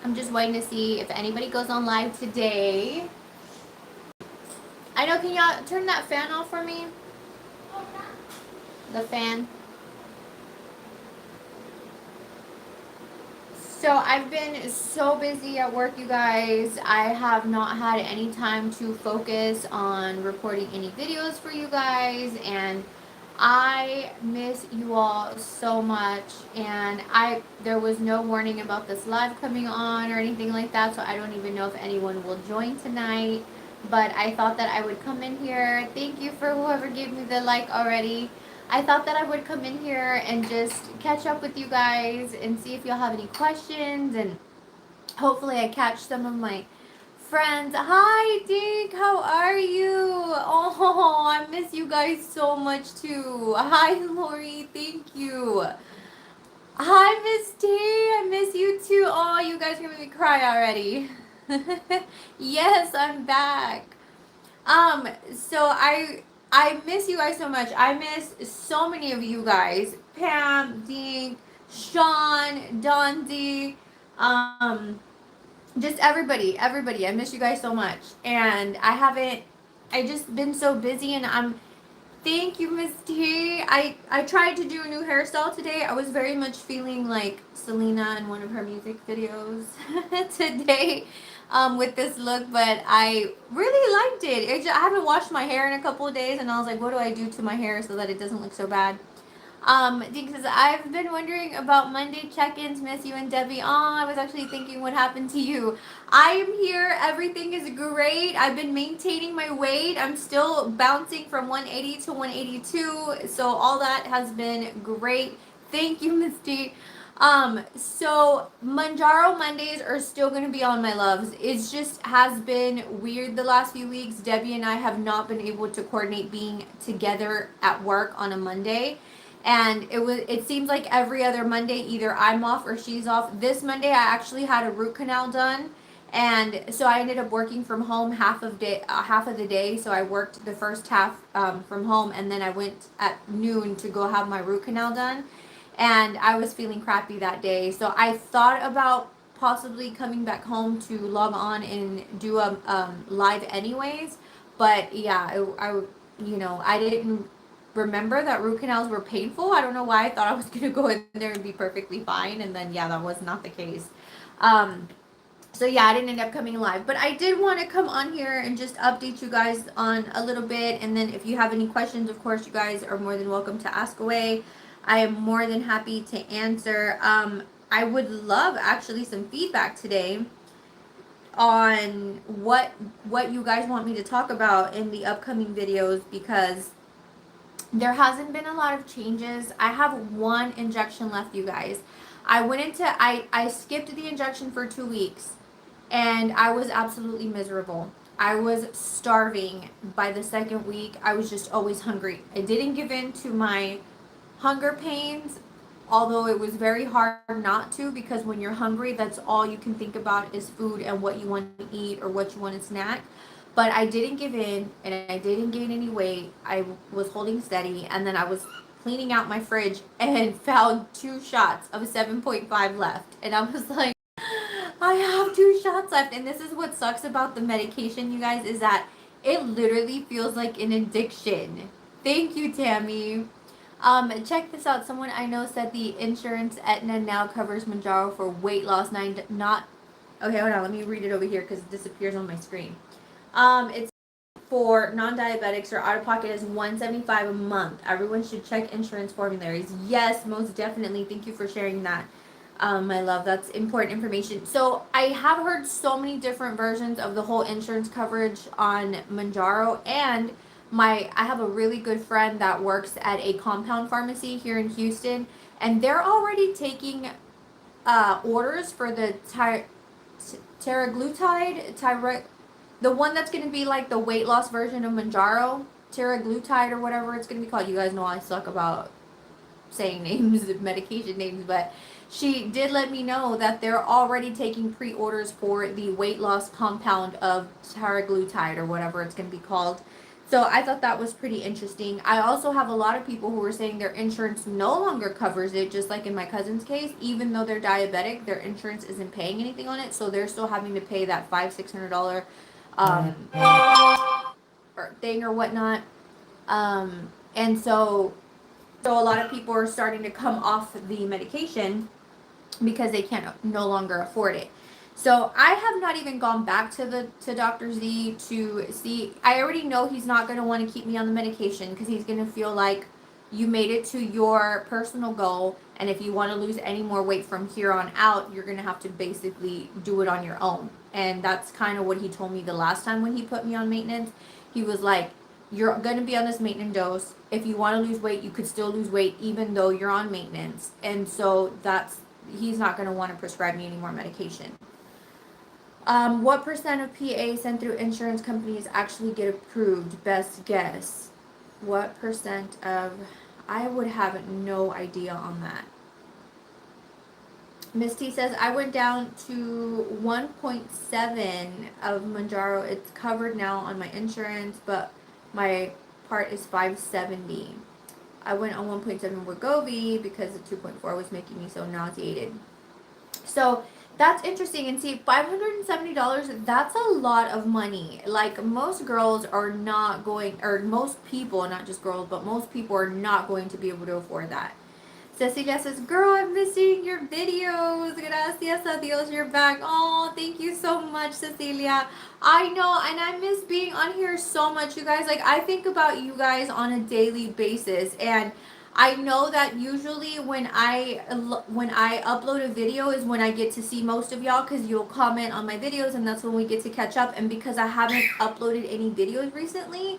I'm just waiting to see if anybody goes on live today. I know, can y'all turn that fan off for me? The fan. So I've been so busy at work, you guys. I have not had any time to focus on recording any videos for you guys, and I miss you all so much. And there was no warning about this live coming on or anything like that, so I don't even know if anyone will join tonight. But I thought that I would come in here. Thank you for whoever gave me the like already. I thought that I would come in here and just catch up with you guys and see if y'all have any questions, and hopefully I catch some of my friends. Hi Dink, how are you? Oh, I miss you guys so much too. Hi Lori, thank you. Hi Miss T, I miss you too. Oh, you guys are gonna make me cry already. Yes, I'm back. So I miss you guys so much. I miss so many of you guys. Pam, Dink, Sean, Donzi, um, just everybody. I miss you guys so much. And I just been so busy, and thank you, Miss T. I tried to do a new hairstyle today. I was very much feeling like Selena in one of her music videos today, with this look, but I really liked it. I haven't washed my hair in a couple of days, and I was like, what do I do to my hair so that it doesn't look so bad? Because I've been wondering about Monday check-ins, miss you and Debbie. I was actually thinking what happened to you. I am here. Everything is great. I've been maintaining my weight. I'm still bouncing from 180 to 182. So all that has been great. Thank you, Misty. So Manjaro Mondays are still going to be on, my loves. It just has been weird the last few weeks. Debbie and I have not been able to coordinate being together at work on a Monday. And it seems like every other Monday either I'm off or she's off. This Monday I actually had a root canal done, and so I ended up working from home half of the day. So I worked the first half from home, and then I went at noon to go have my root canal done, and I was feeling crappy that day. So I thought about possibly coming back home to log on and do a live anyways. But yeah, I didn't remember that root canals were painful. I don't know why I thought I was going to go in there and be perfectly fine. And then, yeah, that was not the case. Um, so, yeah, I didn't end up coming live. But I did want to come on here and just update you guys on a little bit. And then if you have any questions, of course, you guys are more than welcome to ask away. I am more than happy to answer. I would love actually some feedback today on what you guys want me to talk about in the upcoming videos, because there hasn't been a lot of changes. I have one injection left, you guys. I skipped the injection for 2 weeks, and I was absolutely miserable. I was starving by the second week. I was just always hungry. I didn't give in to my hunger pains, although it was very hard not to, because when you're hungry, that's all you can think about is food and what you want to eat or what you want to snack. But I didn't give in, and I didn't gain any weight. I was holding steady, and then I was cleaning out my fridge and found 2 shots of 7.5 left. And I was like, I have 2 shots left. And this is what sucks about the medication, you guys, is that it literally feels like an addiction. Thank you, Tammy. Check this out. Someone I know said the insurance Aetna now covers Manjaro for weight loss. Not. Okay, hold on. Let me read it over here because it disappears on my screen. It's for non-diabetics, or out of pocket is $175 a month. Everyone should check insurance formularies. Yes, most definitely. Thank you for sharing that, my love. That's important information. So I have heard so many different versions of the whole insurance coverage on Manjaro, and I have a really good friend that works at a compound pharmacy here in Houston, and they're already taking orders for the tiraglutide, the one that's going to be like the weight loss version of Manjaro, tiraglutide or whatever it's going to be called. You guys know I suck about saying names of medication names, but she did let me know that they're already taking pre-orders for the weight loss compound of tiraglutide or whatever it's going to be called. So I thought that was pretty interesting. I also have a lot of people who were saying their insurance no longer covers it, just like in my cousin's case. Even though they're diabetic, their insurance isn't paying anything on it, so they're still having to pay that $500-$600 or thing or whatnot. And so a lot of people are starting to come off the medication because they can't no longer afford it. So I have not even gone back to Dr. Z to see. I already know he's not going to want to keep me on the medication because he's going to feel like you made it to your personal goal, and if you want to lose any more weight from here on out, you're going to have to basically do it on your own. And that's kind of what he told me the last time when he put me on maintenance. He was like, you're going to be on this maintenance dose. If you want to lose weight, you could still lose weight even though you're on maintenance. And so he's not going to want to prescribe me any more medication. What percent of PA sent through insurance companies actually get approved? Best guess. What percent of... I would have no idea on that. Misty says, I went down to 1.7 of Mounjaro. It's covered now on my insurance, but my part is 570. I went on 1.7 Wegovy because the 2.4 was making me so nauseated. So that's interesting. And see, $570, that's a lot of money. Like, most girls are not going, or most people, not just girls, but most people are not going to be able to afford that. Cecilia says, girl, I'm missing your videos. Gracias a Dios, you're back. Oh, thank you so much, Cecilia. I know, and I miss being on here so much, you guys. Like, I think about you guys on a daily basis, and I know that usually when I upload a video is when I get to see most of y'all, because you'll comment on my videos, and that's when we get to catch up. And because I haven't uploaded any videos recently,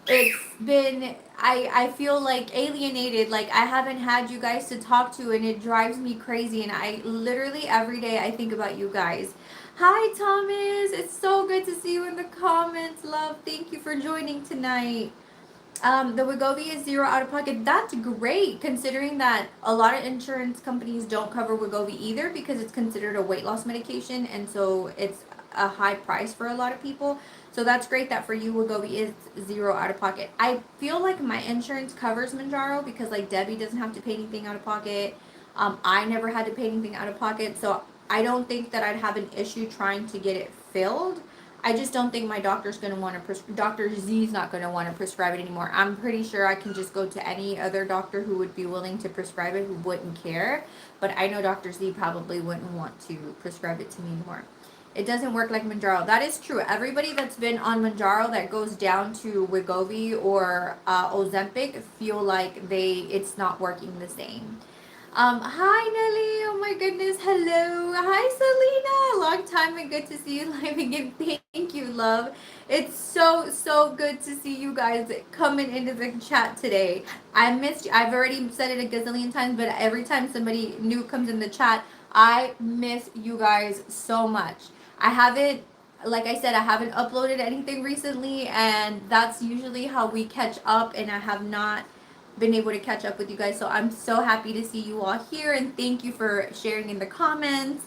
it's been, I feel like alienated. Like, I haven't had you guys to talk to, and it drives me crazy. And I literally every day I think about you guys. Hi, Thomas. It's so good to see you in the comments, love. Thank you for joining tonight. The Wegovy is zero out of pocket. That's great, considering that a lot of insurance companies don't cover Wegovy either, because it's considered a weight loss medication, and so it's a high price for a lot of people. So that's great that for you, Wegovy is zero out of pocket. I feel like my insurance covers Mounjaro because, like, Debbie doesn't have to pay anything out of pocket. I never had to pay anything out of pocket, so I don't think that I'd have an issue trying to get it filled. I just don't think my doctor's going to want to Dr. Z's not going to want to prescribe it anymore. I'm pretty sure I can just go to any other doctor who would be willing to prescribe it, who wouldn't care. But I know Dr. Z probably wouldn't want to prescribe it to me anymore. It doesn't work like Mounjaro. That is true. Everybody that's been on Mounjaro that goes down to Wegovy or Ozempic feel like it's not working the same. Hi Nelly, oh my goodness, hello. Hi Selena, long time and good to see you live again. Thank you, love. It's so good to see you guys coming into the chat today. I missed you. I've already said it a gazillion times, but every time somebody new comes in the chat, I miss you guys so much. I haven't, like I said, I haven't uploaded anything recently, and that's usually how we catch up, and I have not been able to catch up with you guys. So I'm so happy to see you all here, and thank you for sharing in the comments,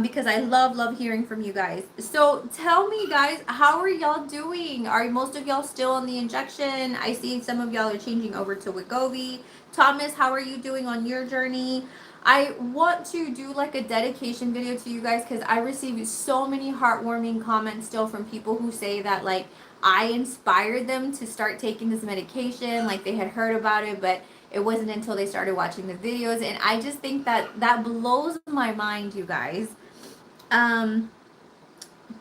because I love hearing from you guys. So tell me, guys, how are y'all doing? Are most of y'all still on the injection? I see some of y'all are changing over to Wegovy. Thomas, how are you doing on your journey? I want to do like a dedication video to you guys, because I receive so many heartwarming comments still from people who say that, like, I inspired them to start taking this medication. Like, they had heard about it, but it wasn't until they started watching the videos. And I just think that blows my mind, you guys.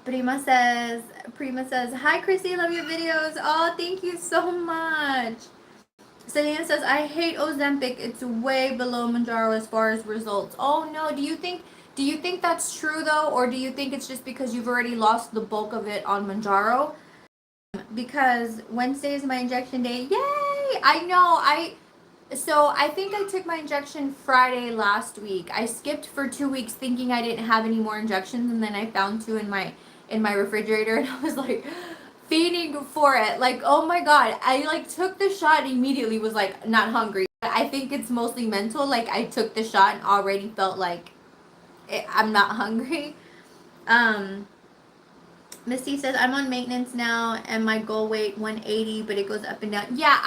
Prima says, hi Crissy, love your videos. Oh, thank you so much. Selena says, I hate Ozempic. It's way below Mounjaro as far as results. Oh no, do you think that's true though, or do you think it's just because you've already lost the bulk of it on Mounjaro? Because Wednesday is my injection day. Yay! I know. So I think I took my injection Friday last week. I skipped for 2 weeks thinking I didn't have any more injections, and then I found 2 in my refrigerator, and I was like feeding for it. Like, oh my god. I like took the shot and immediately was like not hungry. I think it's mostly mental. Like, I took the shot and already felt like I'm not hungry. Misty says, I'm on maintenance now and my goal weight 180, but it goes up and down. Yeah,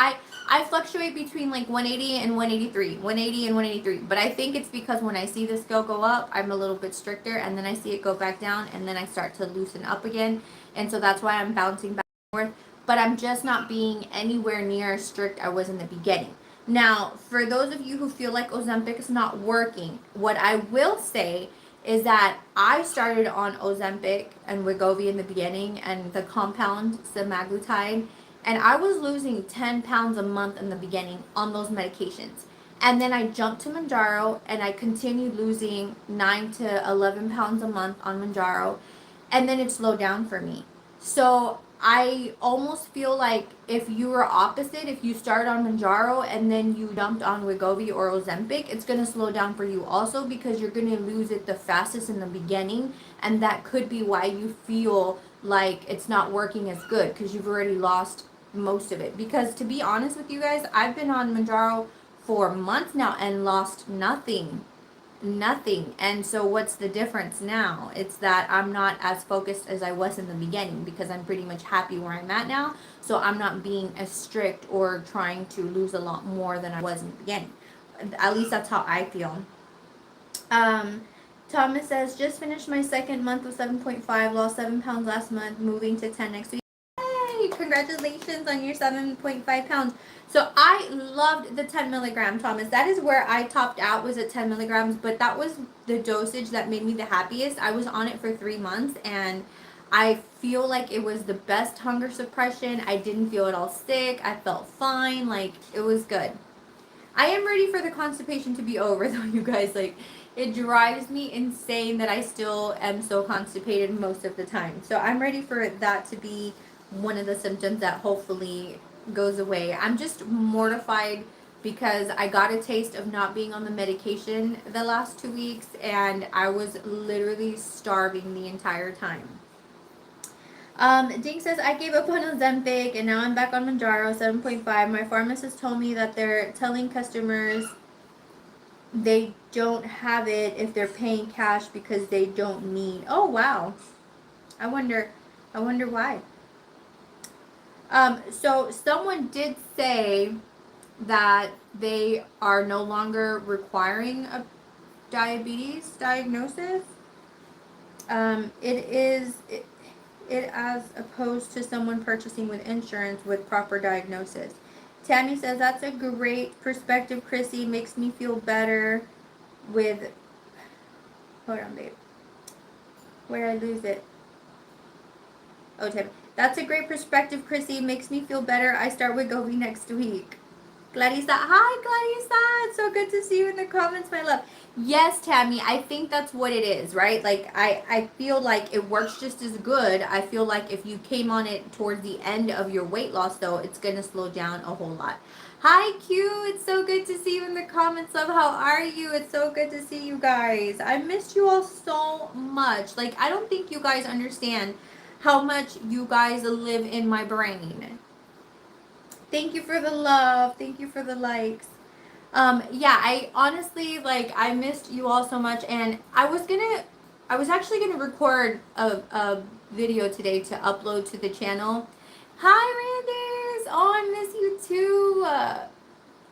I fluctuate between like 180 and 183. 180 and 183. But I think it's because when I see the scale go up, I'm a little bit stricter, and then I see it go back down, and then I start to loosen up again. And so that's why I'm bouncing back and forth. But I'm just not being anywhere near as strict I was in the beginning. Now, for those of you who feel like Ozempic is not working, what I will say is that I started on Ozempic and Wegovy in the beginning and the compound semaglutide, and I was losing 10 pounds a month in the beginning on those medications. And then I jumped to Mounjaro and I continued losing 9 to 11 pounds a month on Mounjaro, and then it slowed down for me. So I almost feel like if you were opposite, if you start on Mounjaro and then you dumped on Wegovy or Ozempic, it's going to slow down for you also, because you're going to lose it the fastest in the beginning, and that could be why you feel like it's not working as good, because you've already lost most of it. Because to be honest with you guys, I've been on Mounjaro for months now and lost nothing. And so what's the difference now? It's that I'm not as focused as I was in the beginning, because I'm pretty much happy where I'm at now. So I'm not being as strict or trying to lose a lot more than I was in the beginning. At least that's how I feel. Thomas says, just finished my second month with 7.5, lost 7 pounds last month, moving to 10 next week. Yay! Congratulations on your 7.5 pounds. So I loved the 10 milligram, Thomas. That is where I topped out, was at 10 milligrams, but that was the dosage that made me the happiest. I was on it for 3 months, and I feel like it was the best hunger suppression. I didn't feel at all sick. I felt fine. Like, it was good. I am ready for the constipation to be over, though, you guys. Like, it drives me insane that I still am so constipated most of the time. So I'm ready for that to be one of the symptoms that hopefully goes away. I'm just mortified because I got a taste of not being on the medication the last 2 weeks, and I was literally starving the entire time. Dink says, I gave up on Ozempic and now I'm back on Mounjaro 7.5. My pharmacist told me that they're telling customers they don't have it if they're paying cash because they don't need. Oh, wow. I wonder why. So someone did say that they are no longer requiring a diabetes diagnosis. It as opposed to someone purchasing with insurance with proper diagnosis. Tammy says, that's a great perspective, Crissy. Makes me feel better with, hold on, babe. Where did I lose it? Oh, Tammy. That's a great perspective, Crissy. Makes me feel better. I start with Wegovy next week. Clarissa. Hi, Clarissa. It's so good to see you in the comments, my love. Yes, Tammy, I think that's what it is, right? Like, I feel like it works just as good. I feel like if you came on it towards the end of your weight loss, though, it's going to slow down a whole lot. Hi, Q. It's so good to see you in the comments, love. How are you? It's so good to see you guys. I missed you all so much. Like, I don't think you guys understand how much you guys live in my brain. Thank you for the love. Thank you for the likes. Yeah, I honestly, like, I missed you all so much, and I was actually gonna record a video today to upload to the channel. Hi, Randers! Oh, I miss you too.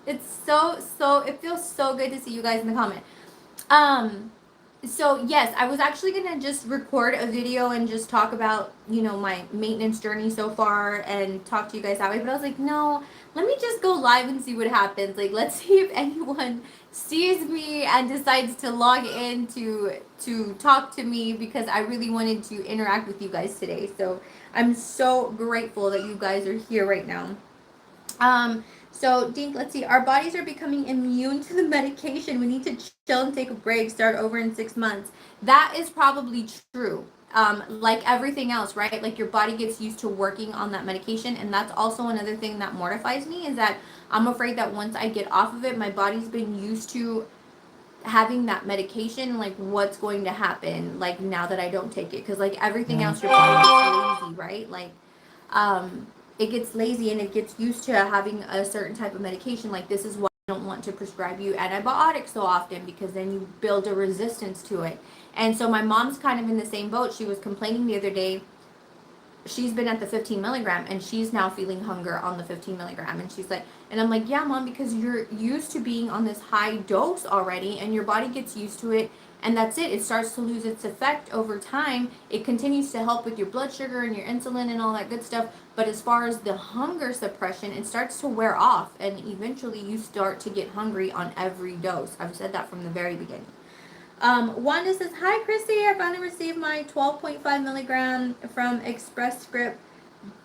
It's it feels so good to see you guys in the comment. So yes, I was actually gonna just record a video and just talk about, my maintenance journey so far and talk to you guys that way, but I was like, no, let me just go live and see what happens. Like, let's see if anyone sees me and decides to log in to talk to me, because I really wanted to interact with you guys today. So I'm so grateful that you guys are here right now. So, Dink, let's see. Our bodies are becoming immune to the medication. We need to chill and take a break, start over in 6 months. That is probably true. Like everything else, right? Like, your body gets used to working on that medication. And that's also another thing that mortifies me, is that I'm afraid that once I get off of it, my body's been used to having that medication. Like, what's going to happen, like, now that I don't take it? Because, like, everything else, your body gets lazy, right? Like, it gets lazy and it gets used to having a certain type of medication. Like, this is why I don't want to prescribe you antibiotics so often, because then you build a resistance to it. And so my mom's kind of in the same boat. She was complaining the other day she's been at the 15 milligram and she's now feeling hunger on the 15 milligram. And she's like, and I'm like, yeah, mom, because you're used to being on this high dose already and your body gets used to it. And that's it. It starts to lose its effect over time. It continues to help with your blood sugar and your insulin and all that good stuff. But as far as the hunger suppression, it starts to wear off. And eventually you start to get hungry on every dose. I've said that from the very beginning. Wanda says, hi, Crissy. I finally received my 12.5 milligram from Express Script.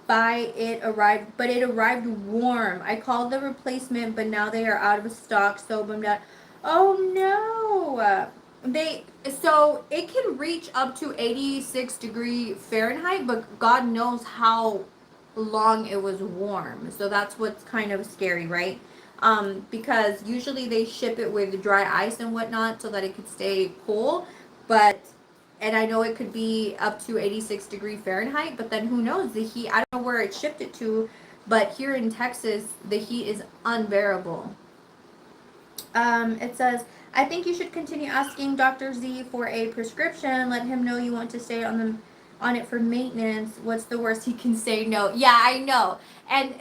It arrived warm. I called the replacement, but now they are out of stock. So bummed out. Oh no. So it can reach up to 86-degree Fahrenheit, but God knows how long it was warm. So that's what's kind of scary, right? Because usually they ship it with dry ice and whatnot so that it could stay cool. And I know it could be up to 86-degree Fahrenheit, but then who knows? The heat, I don't know where it shipped it to, but here in Texas, the heat is unbearable. It says, I think you should continue asking Dr. Z for a prescription. Let him know you want to stay on it for maintenance. What's the worst he can say? No. Yeah, I know. And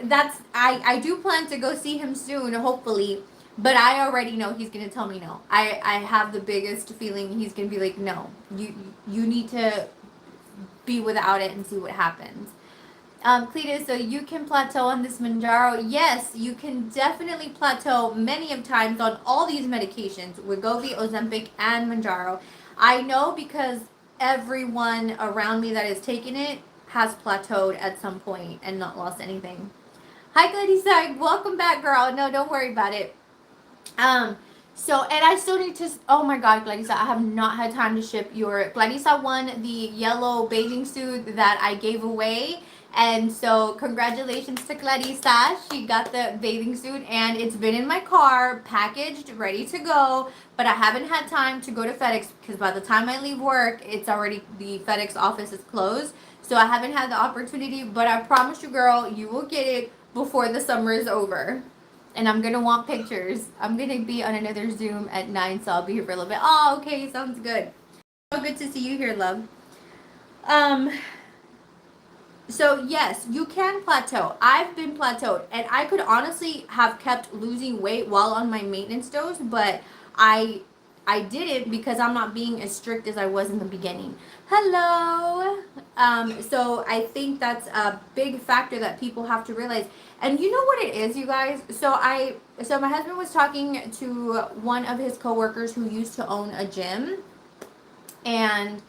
I do plan to go see him soon, hopefully. But I already know he's gonna tell me no. I have the biggest feeling he's gonna be like, no, you need to be without it and see what happens. Cletus, so you can plateau on this Mounjaro. Yes, you can definitely plateau many of times on all these medications, Wegovy, Ozempic, and Mounjaro. I know because everyone around me that has taken it has plateaued at some point and not lost anything. Hi, Clarissa. Welcome back, girl. No, don't worry about it. And I still need to, oh my God, Clarissa, I have not had time to ship your, Clarissa won the yellow bathing suit that I gave away. And so congratulations to Clarissa. She got the bathing suit and it's been in my car, packaged, ready to go. But I haven't had time to go to FedEx because by the time I leave work, it's already, the FedEx office is closed. So I haven't had the opportunity, but I promise you, girl, you will get it before the summer is over. And I'm gonna want pictures. I'm gonna be on another Zoom at 9, so I'll be here for a little bit. Oh, okay, sounds good. So good to see you here, love. So yes, you can plateau. I've been plateaued, and I could honestly have kept losing weight while on my maintenance dose, but I didn't because I'm not being as strict as I was in the beginning. Hello. So I think that's a big factor that people have to realize. And you know what it is, you guys? So my husband was talking to one of his coworkers who used to own a gym, and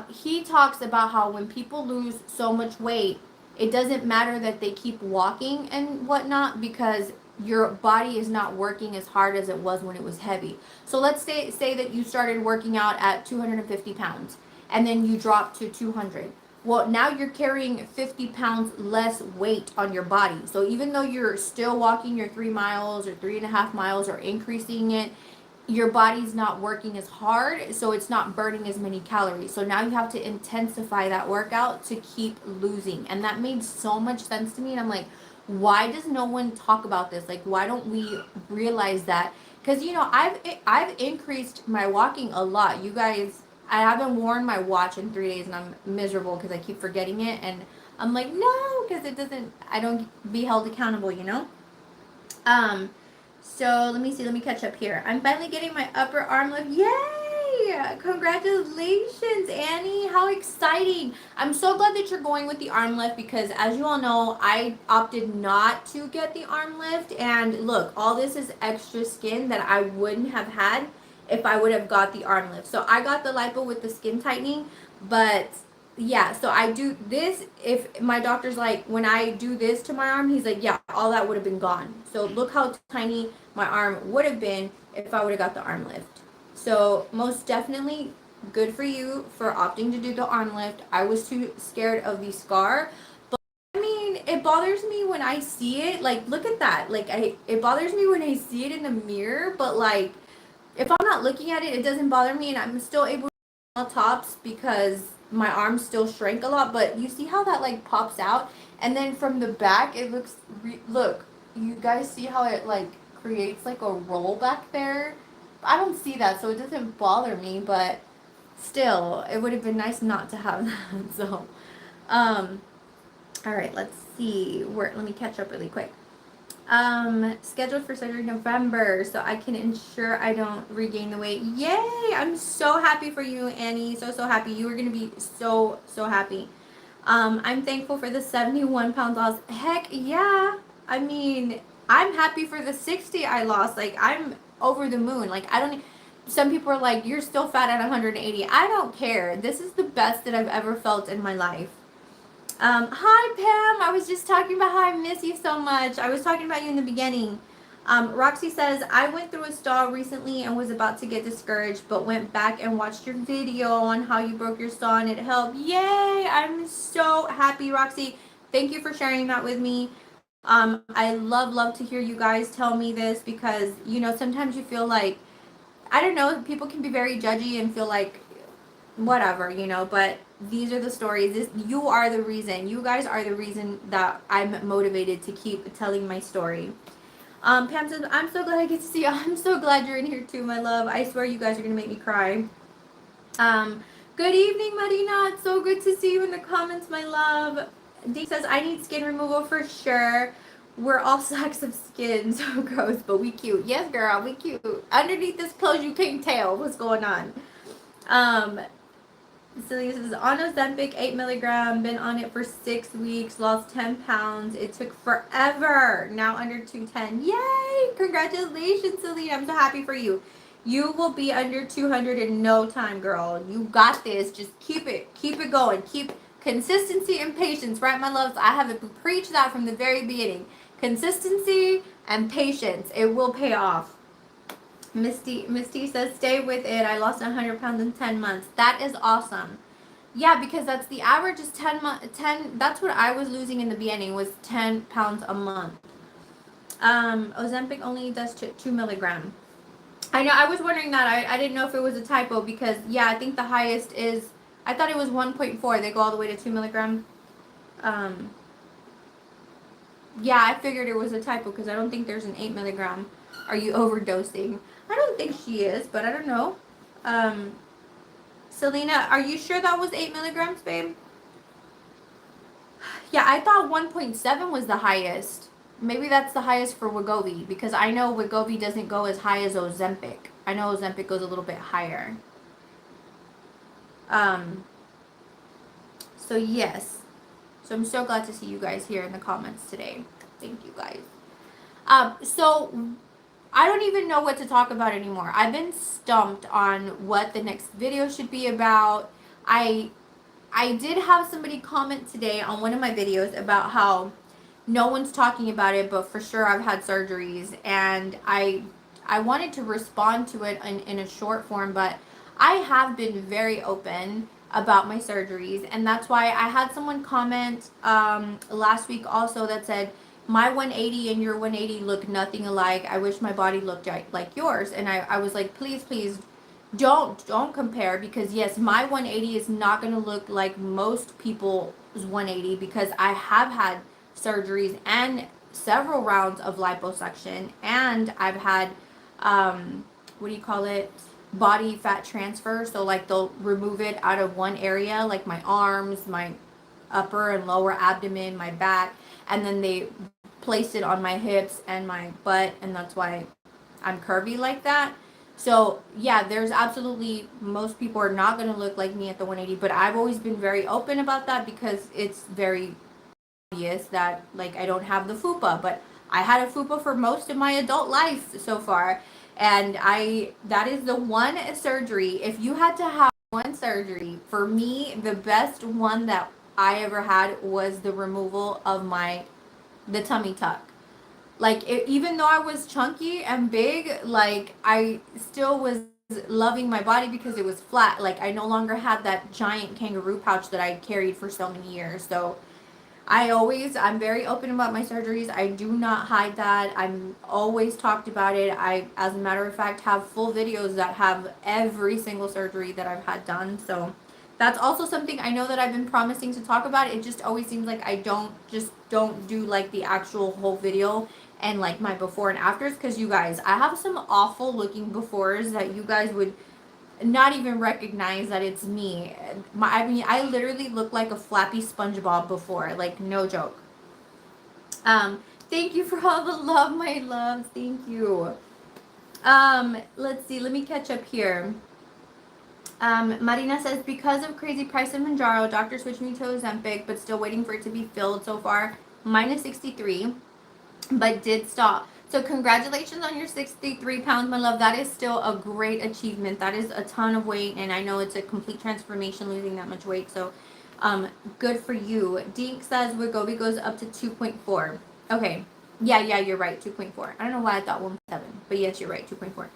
he talks about how when people lose so much weight, it doesn't matter that they keep walking and whatnot because your body is not working as hard as it was when it was heavy. So let's say that you started working out at 250 pounds and then you dropped to 200. Well, now you're carrying 50 pounds less weight on your body. So even though you're still walking your 3 miles or 3.5 miles or increasing it, your body's not working as hard, so it's not burning as many calories. So now you have to intensify that workout to keep losing. And that made so much sense to me. And I'm like, why does no one talk about this? Like, why don't we realize that? Because, you know, I've increased my walking a lot. You guys, I haven't worn my watch in 3 days and I'm miserable because I keep forgetting it. And I'm like, no, because I don't be held accountable, you know? So let me catch up here. I'm finally getting my upper arm lift. Yay! Congratulations, Annie. How exciting. I'm so glad that you're going with the arm lift because as you all know, I opted not to get the arm lift. And look, all this is extra skin that I wouldn't have had if I would have got the arm lift. So I got the lipo with the skin tightening, but yeah, so I do this. If my doctor's like, when I do this to my arm, he's like, yeah, all that would have been gone. So look how tiny my arm would have been if I would have got the arm lift. So most definitely good for you for opting to do the arm lift. I was too scared of the scar, but I mean, it bothers me when I see it. Like, look at that. Like, it bothers me when I see it in the mirror, but like, if I'm not looking at it, it doesn't bother me, and I'm still able to do small tops because my arms still shrank a lot. But you see how that like pops out, and then from the back it looks look, you guys see how it like creates like a roll back there? I don't see that, so it doesn't bother me, but still it would have been nice not to have that. So Um, all right, let's see. Let me catch up really quick. Scheduled for surgery November, so I can ensure I don't regain the weight. Yay! I'm so happy for you, Annie. So happy. You are gonna be so happy. I'm thankful for the 71 pound loss. Heck yeah! I mean, I'm happy for the 60 I lost. Like, I'm over the moon. Like, I don't. Some people are like, you're still fat at 180. I don't care. This is the best that I've ever felt in my life. Hi Pam, I was just talking about how I miss you so much. I was talking about you in the beginning. Roxy says, I went through a stall recently and was about to get discouraged, but went back and watched your video on how you broke your stall and it helped. Yay! I'm so happy, Roxy. Thank you for sharing that with me. I love to hear you guys tell me this because, you know, sometimes you feel like, I don't know, people can be very judgy and feel like whatever, you know, but these are the stories. You are the reason. You guys are the reason that I'm motivated to keep telling my story. Pam says, I'm so glad I get to see you. I'm so glad you're in here too, my love. I swear you guys are going to make me cry. Good evening, Marina. It's so good to see you in the comments, my love. Dee says, I need skin removal for sure. We're all sacks of skin, so gross, but we cute. Yes, girl, we cute. Underneath this clothes, you can't tell what's going on. So this is on Ozempic, 8 milligram, been on it for 6 weeks, lost 10 pounds. It took forever. Now under 210. Yay! Congratulations, Selena. I'm so happy for you. You will be under 200 in no time, girl. You got this. Just keep it going. Keep consistency and patience, right, my loves? I have preached that from the very beginning. Consistency and patience. It will pay off. Misty says, stay with it. I lost 100 pounds in 10 months. That is awesome. Yeah, because that's the average is 10, that's what I was losing in the beginning, was 10 pounds a month. Ozempic only does 2 milligram. I know, I was wondering that. I didn't know if it was a typo because, yeah, I think the highest is, I thought it was 1.4. They go all the way to 2 milligram. Yeah, I figured it was a typo because I don't think there's an 8 milligram. Are you overdosing? I don't think she is, but I don't know. Selena, are you sure that was 8 milligrams, babe? Yeah, I thought 1.7 was the highest. Maybe that's the highest for Wegovy because I know Wegovy doesn't go as high as Ozempic. I know Ozempic goes a little bit higher. So yes. So I'm so glad to see you guys here in the comments today. Thank you guys. So I don't even know what to talk about anymore. I've been stumped on what the next video should be about. I did have somebody comment today on one of my videos about how no one's talking about it, but for sure I've had surgeries, and I wanted to respond to it in a short form, but I have been very open about my surgeries, and that's why I had someone comment last week also that said, my 180 and your 180 look nothing alike. I wish my body looked like yours. And I was like, please don't compare, because yes, my 180 is not going to look like most people's 180 because I have had surgeries and several rounds of liposuction, and I've had what do you call it, body fat transfer. So like they'll remove it out of one area, like my arms, my upper and lower abdomen, my back, and then they place it on my hips and my butt, and that's why I'm curvy like that. So yeah, there's absolutely, most people are not going to look like me at the 180, but I've always been very open about that because it's very obvious that like I don't have the fupa, but I had a fupa for most of my adult life so far, and that is the one surgery. If you had to have one surgery, for me, the best one that I ever had was the removal of the tummy tuck. Like even though I was chunky and big, like I still was loving my body because it was flat. Like I no longer had that giant kangaroo pouch that I carried for so many years. So I'm very open about my surgeries. I do not hide that. I'm always talked about it. I, as a matter of fact, have full videos that have every single surgery that I've had done. So that's also something I know that I've been promising to talk about. It just always seems like I don't do like the actual whole video and like my before and afters, because you guys, I have some awful looking befores that you guys would not even recognize that it's me. I mean, I literally look like a flappy SpongeBob before, like no joke. Thank you for all the love, my loves. Thank you. Let's see. Let me catch up here. Marina says, because of crazy price of Manjaro, doctor switched me to Ozempic, but still waiting for it to be filled so far. Minus 63, but did stop. So congratulations on your 63 pounds, my love. That is still a great achievement. That is a ton of weight, and I know it's a complete transformation losing that much weight. So good for you. Dink says Wegovy goes up to 2.4. Okay. Yeah, you're right. 2.4. I don't know why I thought 1.7, but yes, you're right. 2.4.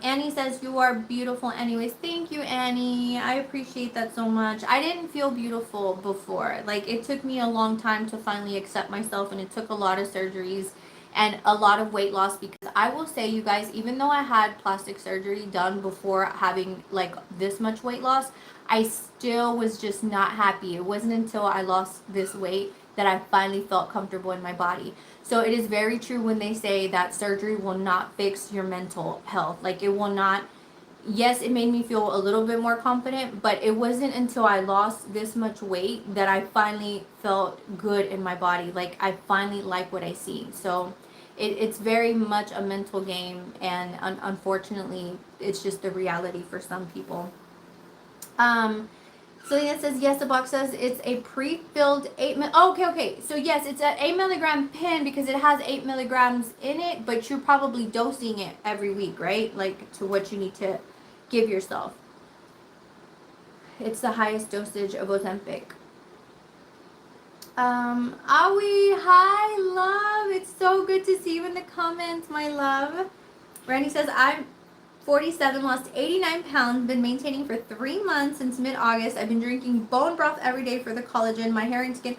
Annie says, you are beautiful anyways. Thank you, Annie. I appreciate that so much. I didn't feel beautiful before. Like, it took me a long time to finally accept myself, and it took a lot of surgeries and a lot of weight loss, because I will say, you guys, even though I had plastic surgery done before having like this much weight loss, I still was just not happy. It wasn't until I lost this weight that I finally felt comfortable in my body. So it is very true when they say that surgery will not fix your mental health. Like, it will not. Yes, it made me feel a little bit more confident, but it wasn't until I lost this much weight that I finally felt good in my body. Like, I finally like what I see. So it's very much a mental game, and unfortunately, it's just the reality for some people. Selena says, yes, the box says it's a pre-filled 8 oh, okay. So yes, it's an 8 milligram pen because it has 8 milligrams in it, but you're probably dosing it every week, right? Like, to what you need to give yourself. It's the highest dosage of Ozempic. Awi, hi, love. It's so good to see you in the comments, my love. Randy says, I'm 47, lost 89 pounds, been maintaining for 3 months since mid-August. I've been drinking bone broth every day for the collagen, my hair and skin.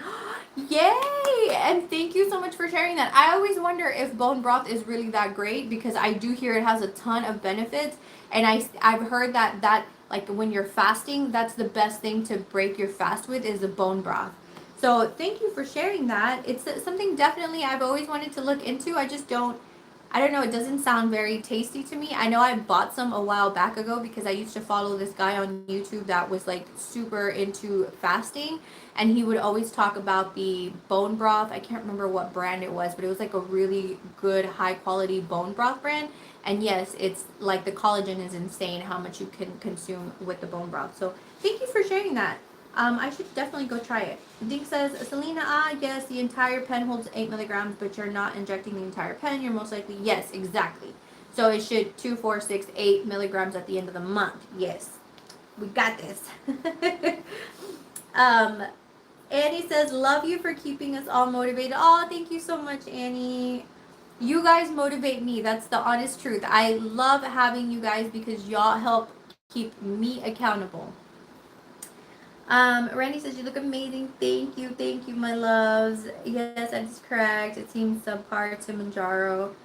Yay! And thank you so much for sharing that. I always wonder if bone broth is really that great, because I do hear it has a ton of benefits, and I've heard that like when you're fasting, that's the best thing to break your fast with is the bone broth. So thank you for sharing that. It's something definitely I've always wanted to look into. I don't know, it doesn't sound very tasty to me. I know I bought some a while back ago because I used to follow this guy on YouTube that was like super into fasting, and he would always talk about the bone broth. I can't remember what brand it was, but it was like a really good high quality bone broth brand. And yes, it's like the collagen is insane how much you can consume with the bone broth. So thank you for sharing that. I should definitely go try it. Dink says, Selena, yes, the entire pen holds 8 milligrams, but you're not injecting the entire pen. You're most likely, yes, exactly. So it should 2, 4, 6, 8 milligrams at the end of the month. Yes, we got this. Annie says, love you for keeping us all motivated. Oh, thank you so much, Annie. You guys motivate me. That's the honest truth. I love having you guys because y'all help keep me accountable. Randy says, you look amazing. Thank you, my loves. Yes, that is correct. It seems subpar to Manjaro.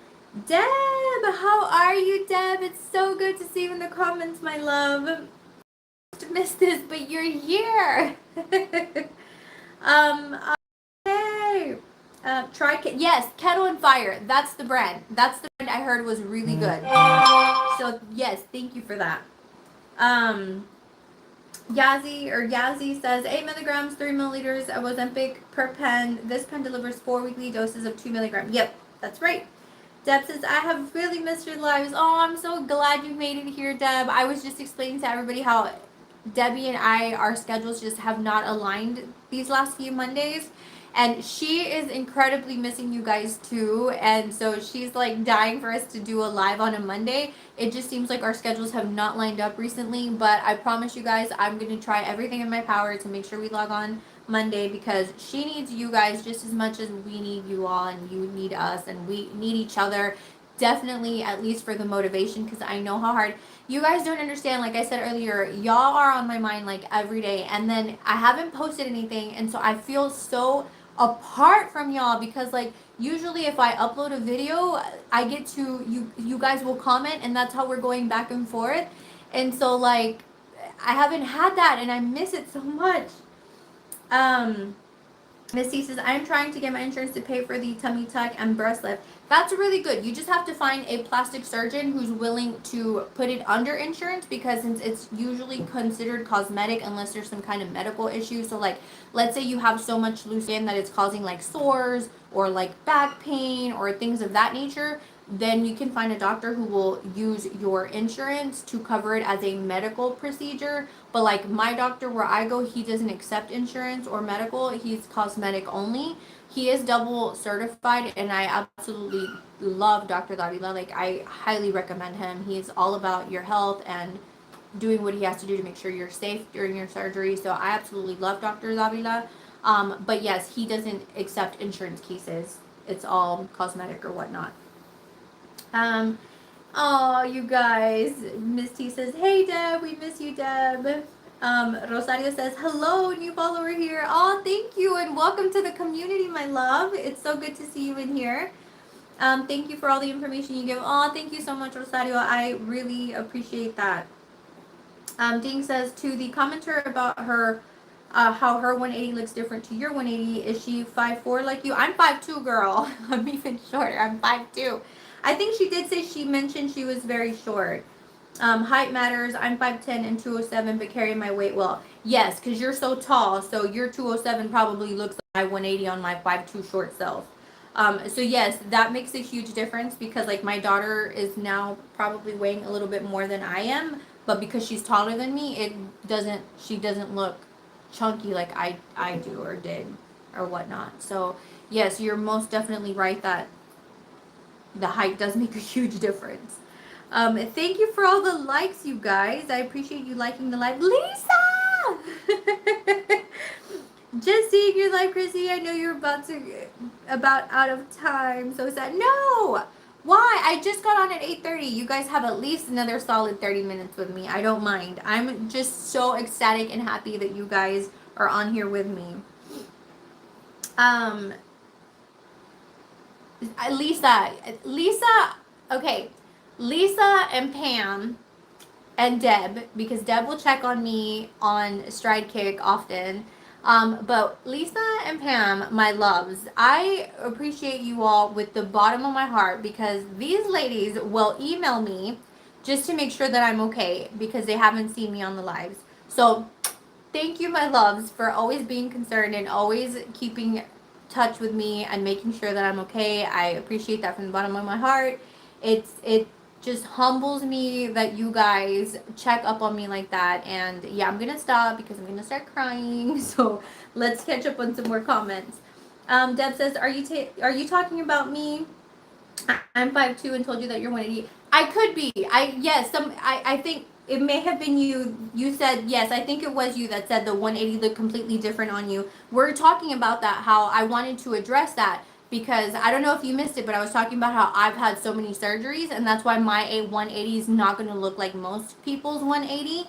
Deb, how are you, Deb? It's so good to see you in the comments, my love. I missed this, but you're here. Hey. Try yes, Kettle and Fire. That's the brand. That's the brand I heard was really good. So yes, thank you for that. Yazzie says 8 milligrams, 3 milliliters of Ozempic per pen. This pen delivers 4 weekly doses of 2 milligrams. Yep, that's right. Deb says, I have really missed your lives. Oh, I'm so glad you made it here, Deb. I was just explaining to everybody how Debbie and I, our schedules just have not aligned these last few Mondays. And she is incredibly missing you guys too. And so she's like dying for us to do a live on a Monday. It just seems like our schedules have not lined up recently. But I promise you guys, I'm going to try everything in my power to make sure we log on Monday, because she needs you guys just as much as we need you all, and you need us, and we need each other. Definitely, at least for the motivation, because I know how hard you guys don't understand. Like I said earlier, y'all are on my mind like every day, and then I haven't posted anything, and so I feel so apart from y'all, because like usually if I upload a video, I get to you guys will comment, and that's how we're going back and forth. And so like I haven't had that, and I miss it so much. Misty says, I'm trying to get my insurance to pay for the tummy tuck and breast lift. That's really good. You just have to find a plastic surgeon who's willing to put it under insurance, because it's usually considered cosmetic unless there's some kind of medical issue. So, like, let's say you have so much loose skin that it's causing like sores or like back pain or things of that nature, then you can find a doctor who will use your insurance to cover it as a medical procedure. But like my doctor where I go, he doesn't accept insurance or medical. He's cosmetic only. He is double certified, and I absolutely love Dr. Davila. Like, I highly recommend him. He's all about your health and doing what he has to do to make sure you're safe during your surgery. So I absolutely love Dr. Davila. But yes, he doesn't accept insurance cases. It's all cosmetic or whatnot. Oh, you guys. Miss T says, hey, Deb. We miss you, Deb. Rosario says, hello, new follower here. Oh, thank you, and welcome to the community, my love. It's so good to see you in here. Thank you for all the information you give. Oh, thank you so much, Rosario. I really appreciate that. Ding says, to the commenter about her, how her 180 looks different to your 180. Is she 5'4" like you? I'm 5'2", girl. I'm even shorter. I'm 5'2". I think she did say she mentioned she was very short. Height matters. I'm 5'10" and 207, but carry my weight well. Yes, because you're so tall, so your 207 probably looks like my 180 on my 5'2" short self. So yes, that makes a huge difference, because like my daughter is now probably weighing a little bit more than I am, but because she's taller than me, she doesn't look chunky like I do or did or whatnot. So yes, you're most definitely right that the height does make a huge difference. Thank you for all the likes, you guys. I appreciate you liking the live. Lisa! Just seeing your live, Crissy. I know you're about out of time. So sad. No! Why? I just got on at 8:30. You guys have at least another solid 30 minutes with me. I don't mind. I'm just so ecstatic and happy that you guys are on here with me. Lisa, okay. Lisa and Pam and Deb, because Deb will check on me on Stride Kick often. But Lisa and Pam, my loves, I appreciate you all with the bottom of my heart, because these ladies will email me just to make sure that I'm okay, because they haven't seen me on the lives. So thank you, my loves, for always being concerned and always keeping touch with me and making sure that I'm okay. I appreciate that from the bottom of my heart. It just humbles me that you guys check up on me like that. And yeah, I'm gonna stop because I'm gonna start crying. So let's catch up on some more comments. Deb says, are you talking about me? I'm 5'2" and told you that you're 180. I could be. I think it may have been you. You said, yes, I think it was you that said the 180 looked completely different on you. We're talking about that, how I wanted to address that, because I don't know if you missed it, but I was talking about how I've had so many surgeries, and that's why my 180 is not going to look like most people's 180.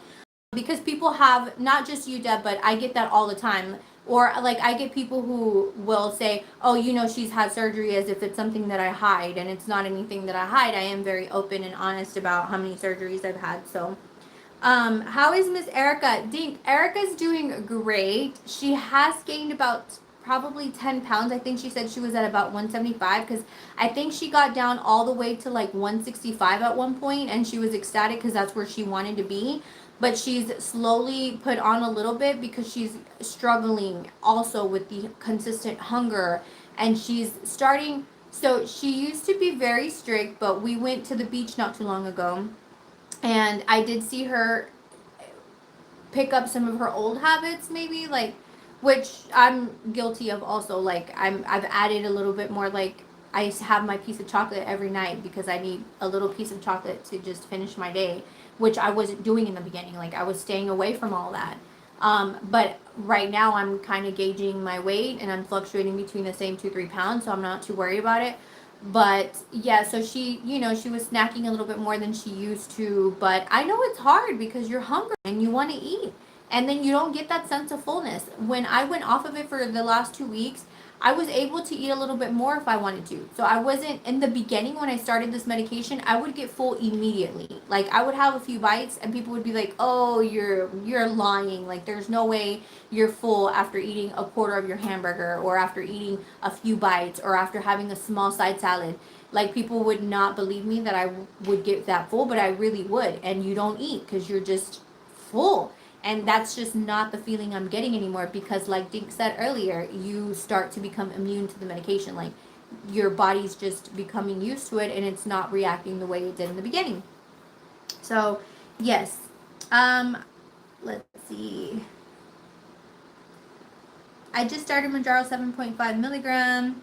Because people have, not just you, Deb, but I get that all the time. Or like I get people who will say, oh, she's had surgery, as if it's something that I hide, and it's not anything that I hide. I am very open and honest about how many surgeries I've had. So how is Miss Erica? Dink, Erica's doing great. She has gained about probably 10 pounds. I think she said she was at about 175, because I think she got down all the way to like 165 at one point, and she was ecstatic because that's where she wanted to be. But she's slowly put on a little bit because she's struggling also with the consistent hunger, and she's starting. So she used to be very strict, but we went to the beach not too long ago, and I did see her pick up some of her old habits, maybe, like, which I'm guilty of also. Like, I've added a little bit more. Like, I have my piece of chocolate every night because I need a little piece of chocolate to just finish my day, which I wasn't doing in the beginning. Like, I was staying away from all that. But right now I'm kind of gauging my weight, and I'm fluctuating between the same 2-3 pounds, so I'm not too worried about it. But yeah, so she was snacking a little bit more than she used to. But I know it's hard because you're hungry and you want to eat, and then you don't get that sense of fullness. When I went off of it for the last 2 weeks, I was able to eat a little bit more if I wanted to. So I wasn't, in the beginning when I started this medication, I would get full immediately. Like I would have a few bites and people would be like, "Oh, you're lying. Like there's no way you're full after eating a quarter of your hamburger or after eating a few bites or after having a small side salad." Like people would not believe me that I would get that full, but I really would. And you don't eat cuz you're just full. And that's just not the feeling I'm getting anymore because, like Dink said earlier, you start to become immune to the medication. Like, your body's just becoming used to it and it's not reacting the way it did in the beginning. So, yes. Let's see. I just started Mounjaro 7.5 milligram.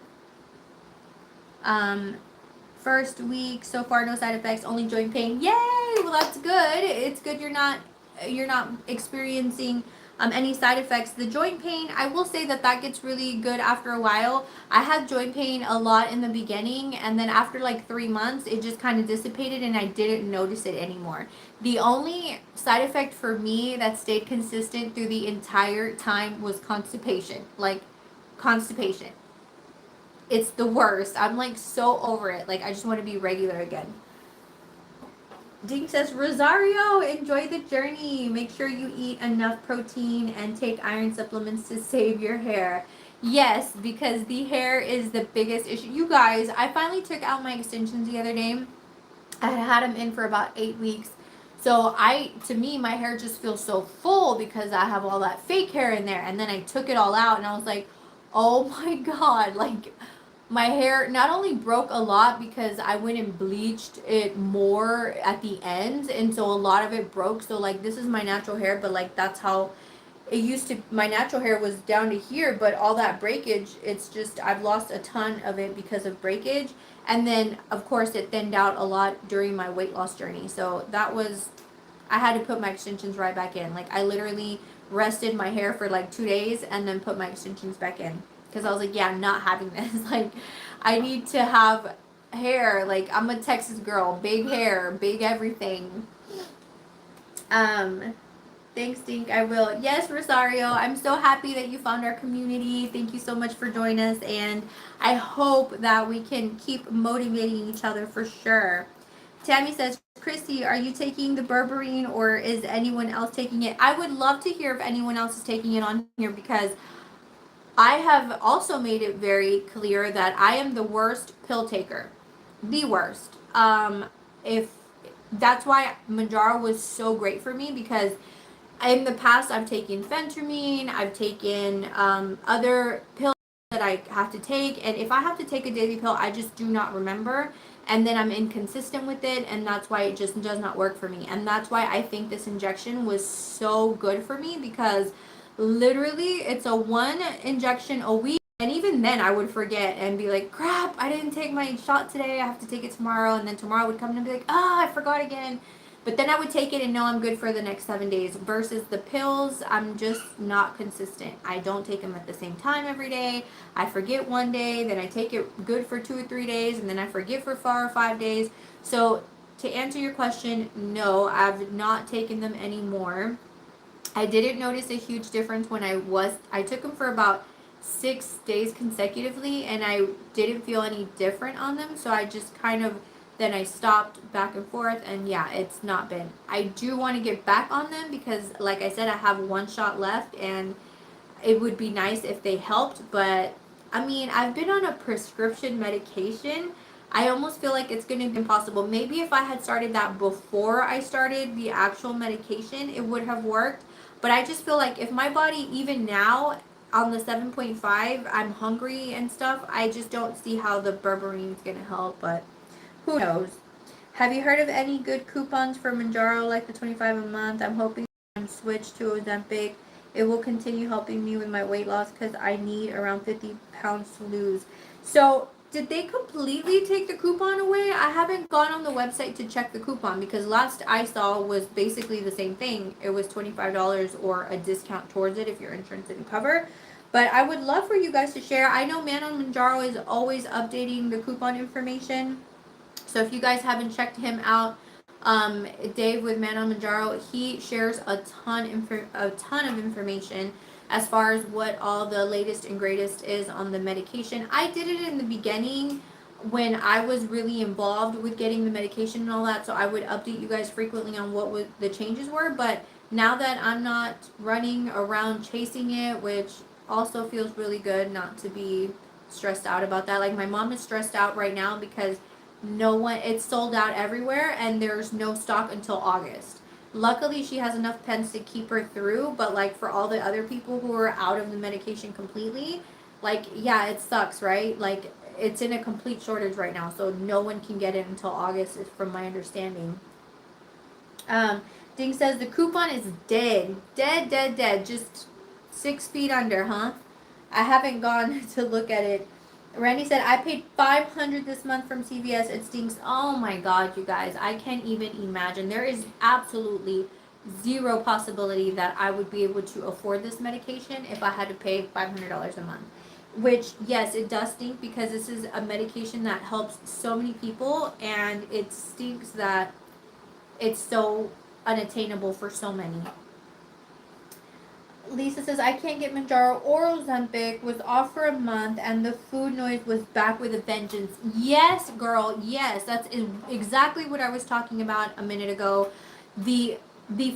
First week so far, no side effects, only joint pain. Yay! Well, that's good. It's good you're not experiencing any side effects. The joint pain, I will say that gets really good after a while. I had joint pain a lot in the beginning, and then after like 3 months, it just kind of dissipated, and I didn't notice it anymore. The only side effect for me that stayed consistent through the entire time was constipation. Like constipation. It's the worst. I'm like so over it. Like I just want to be regular again. Dink says, Rosario, enjoy the journey. Make sure you eat enough protein and take iron supplements to save your hair. Yes, because the hair is the biggest issue. You guys, I finally took out my extensions the other day. I had them in for about 8 weeks. So to me, my hair just feels so full because I have all that fake hair in there. And then I took it all out and I was like, oh my God, like my hair not only broke a lot because I went and bleached it more at the ends, and so a lot of it broke. So like this is my natural hair, but like that's how it used to. My natural hair was down to here, but all that breakage, it's just I've lost a ton of it because of breakage. And then of course it thinned out a lot during my weight loss journey. So that was, I had to put my extensions right back in. Like I literally rested my hair for like 2 days and then put my extensions back in because I was like, yeah, I'm not having this. Like I need to have hair. Like I'm a Texas girl, big hair, big everything. Thanks, Dink. I will. Yes, Rosario. I'm so happy that you found our community. Thank you so much for joining us, and I hope that we can keep motivating each other for sure. Tammy says, Crissy, are you taking the berberine or is anyone else taking it? I would love to hear if anyone else is taking it on here because I have also made it very clear that I am the worst pill taker. The worst. If that's why Mounjaro was so great for me because in the past I've taken phentermine, I've taken other pills that I have to take, and if I have to take a daily pill, I just do not remember, and then I'm inconsistent with it, and that's why it just does not work for me. And that's why I think this injection was so good for me because literally it's a 1 injection a week. And even then I would forget and be like, crap, I didn't take my shot today, I have to take it tomorrow. And then tomorrow would come and be like, I forgot again. But then I would take it and know I'm good for the next 7 days. Versus the pills, I'm just not consistent. I don't take them at the same time every day. I forget one day, then I take it good for 2 or 3 days, and then I forget for 4 or 5 days. So to answer your question, no, I've not taken them anymore. I didn't notice a huge difference when I took them for about 6 days consecutively, and I didn't feel any different on them. So I just kind of, then I stopped back and forth, and yeah, it's not been. I do want to get back on them because, like I said, I have 1 shot left, and it would be nice if they helped. But I mean, I've been on a prescription medication. I almost feel like it's going to be impossible. Maybe if I had started that before I started the actual medication, it would have worked. But I just feel like if my body, even now on the 7.5, I'm hungry and stuff, I just don't see how the berberine is going to help. But who knows? Have you heard of any good coupons for Mounjaro, like the 25 a month? I'm hoping I'm switched to Ozempic. It will continue helping me with my weight loss because I need around 50 pounds to lose. So, did they completely take the coupon away? I haven't gone on the website to check the coupon because last I saw was basically the same thing. It was $25 or a discount towards it if your insurance didn't cover. But I would love for you guys to share. I know Man on Mounjaro is always updating the coupon information. So if you guys haven't checked him out, Dave with Man on Mounjaro, he shares a ton of information. as far as what all the latest and greatest is on the medication. I did it in the beginning when I was really involved with getting the medication and all that, so I would update you guys frequently on what the changes were. But now that I'm not running around chasing it, which also feels really good not to be stressed out about that. Like my mom is stressed out right now because no one, it's sold out everywhere and there's no stock until August. Luckily she has enough pens to keep her through, but like for all the other people who are out of the medication completely, like yeah, it sucks, right? Like it's in a complete shortage right now, so no one can get it until August, is from my understanding. Ding says the coupon is dead, dead, just 6 feet under, huh? I haven't gone to look at it. Randy said I paid $500 this month from CVS. It stinks. Oh my God, you guys! I can't even imagine. There is absolutely zero possibility that I would be able to afford this medication if I had to pay $500 a month. Which, yes, it does stink because this is a medication that helps so many people, and it stinks that it's so unattainable for so many. Lisa says, I can't get Manjaro or Ozempic. Was off for a month and the food noise was back with a vengeance. Yes, girl. Yes, that's exactly what I was talking about a minute ago. The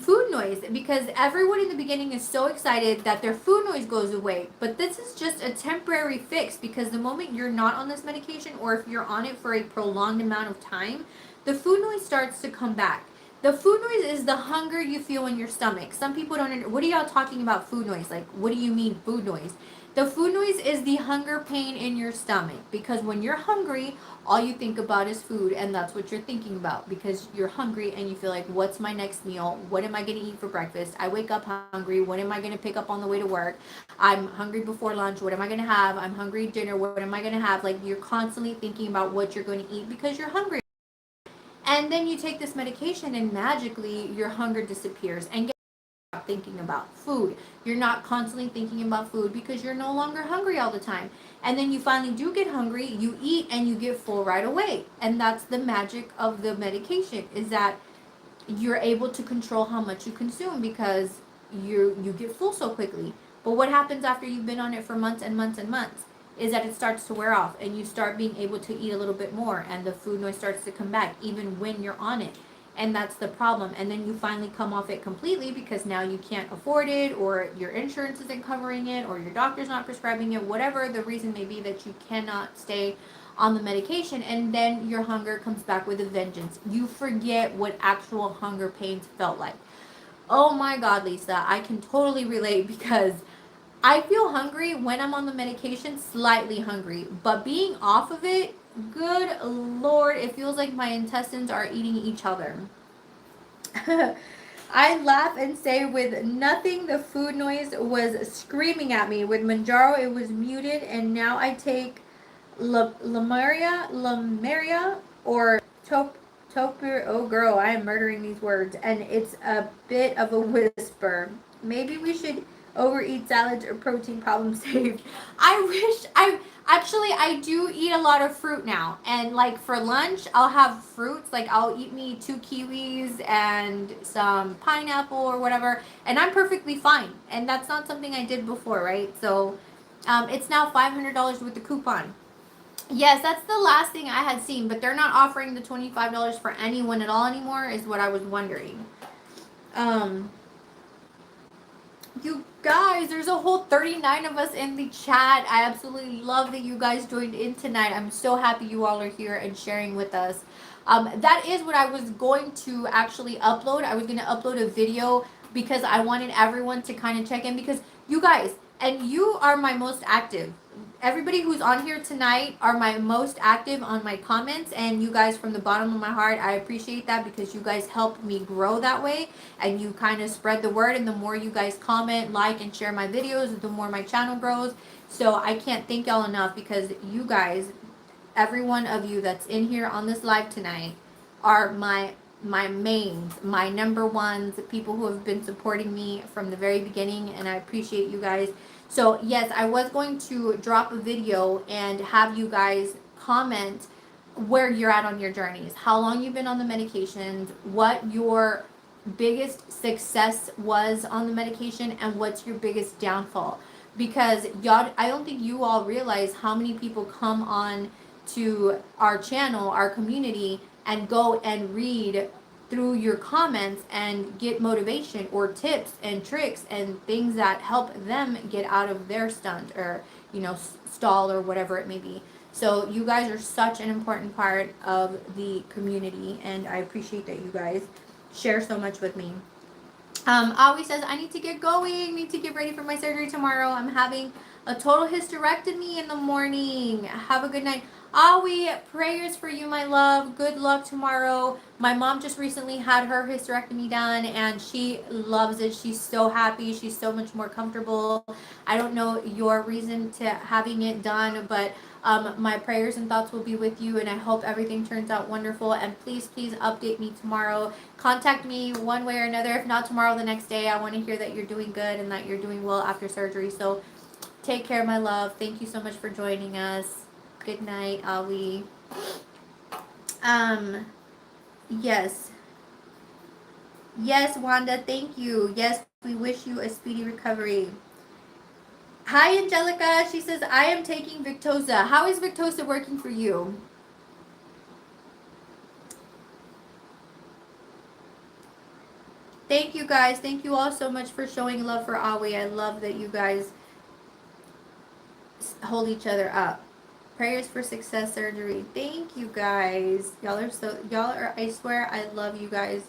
food noise, because everyone in the beginning is so excited that their food noise goes away. But this is just a temporary fix, because the moment you're not on this medication, or if you're on it for a prolonged amount of time, the food noise starts to come back. The food noise is the hunger you feel in your stomach. Some people don't. What are y'all talking about food noise? Like, what do you mean food noise? The food noise is the hunger pain in your stomach, because when you're hungry, all you think about is food, and that's what you're thinking about because you're hungry and you feel like, what's my next meal? What am I going to eat for breakfast? I wake up hungry. What am I going to pick up on the way to work? I'm hungry before lunch. What am I going to have? I'm hungry dinner. What am I going to have? Like, you're constantly thinking about what you're going to eat because you're hungry. And then you take this medication and magically your hunger disappears, and stop thinking about food. You're not constantly thinking about food because you're no longer hungry all the time. And then you finally do get hungry, you eat, and you get full right away. And that's the magic of the medication, is that you're able to control how much you consume because you get full so quickly. But what happens after you've been on it for months and months and months is that it starts to wear off and you start being able to eat a little bit more, and the food noise starts to come back even when you're on it. And that's the problem. And then you finally come off it completely because now you can't afford it, or your insurance isn't covering it, or your doctor's not prescribing it, whatever the reason may be that you cannot stay on the medication. And then your hunger comes back with a vengeance. You forget what actual hunger pains felt like. Oh my God, Lisa, I can totally relate, because I feel hungry when I'm on the medication, slightly hungry, but being off of it, good Lord, it feels like my intestines are eating each other. I laugh and say, with nothing, the food noise was screaming at me. With Manjaro, it was muted, and now I take Lamaria, or Topir. Oh, girl, I am murdering these words, and it's a bit of a whisper. Maybe we should overeat salads or protein, problem saved. I do eat a lot of fruit now, and like for lunch I'll have fruits. Like I'll eat me 2 kiwis and some pineapple or whatever, and I'm perfectly fine. And that's not something I did before, right? So it's now $500 with the coupon. Yes, that's the last thing I had seen, but they're not offering the $25 for anyone at all anymore, is what I was wondering. You guys, there's a whole 39 of us in the chat. I absolutely love that you guys joined in tonight. I'm so happy you all are here and sharing with us. That is what I was going to actually upload. I was going to upload a video because I wanted everyone to kind of check in, because you guys, and you are my most active. Everybody who's on here tonight are my most active on my comments, and you guys, from the bottom of my heart, I appreciate that, because you guys help me grow that way, and you kind of spread the word, and the more you guys comment, like, and share my videos, the more my channel grows. So I can't thank y'all enough, because you guys, every one of you that's in here on this live tonight, are my mains, my number ones, people who have been supporting me from the very beginning, and I appreciate you guys. So yes, I was going to drop a video and have you guys comment where you're at on your journeys, how long you've been on the medications, what your biggest success was on the medication and what's your biggest downfall. Because y'all, I don't think you all realize how many people come on to our channel, our community, and go and read through your comments and get motivation or tips and tricks and things that help them get out of their stunt or, stall or whatever it may be. So you guys are such an important part of the community, and I appreciate that you guys share so much with me. Awi says, I need to get going, need to get ready for my surgery tomorrow. I'm having a total hysterectomy in the morning. Have a good night. Awi, prayers for you, my love. Good luck tomorrow. My mom just recently had her hysterectomy done and she loves it. She's so happy. She's so much more comfortable. I don't know your reason to having it done, but my prayers and thoughts will be with you, and I hope everything turns out wonderful. And please, please update me tomorrow. Contact me one way or another. If not tomorrow, the next day. I want to hear that you're doing good and that you're doing well after surgery. So take care, my love. Thank you so much for joining us. Good night, Ali. Yes. Yes, Wanda, thank you. Yes, we wish you a speedy recovery. Hi, Angelica. She says, I am taking Victoza. How is Victoza working for you? Thank you, guys. Thank you all so much for showing love for Awi. I love that you guys hold each other up. Prayers for success surgery. Thank you, guys. Y'all are, I swear, I love you guys.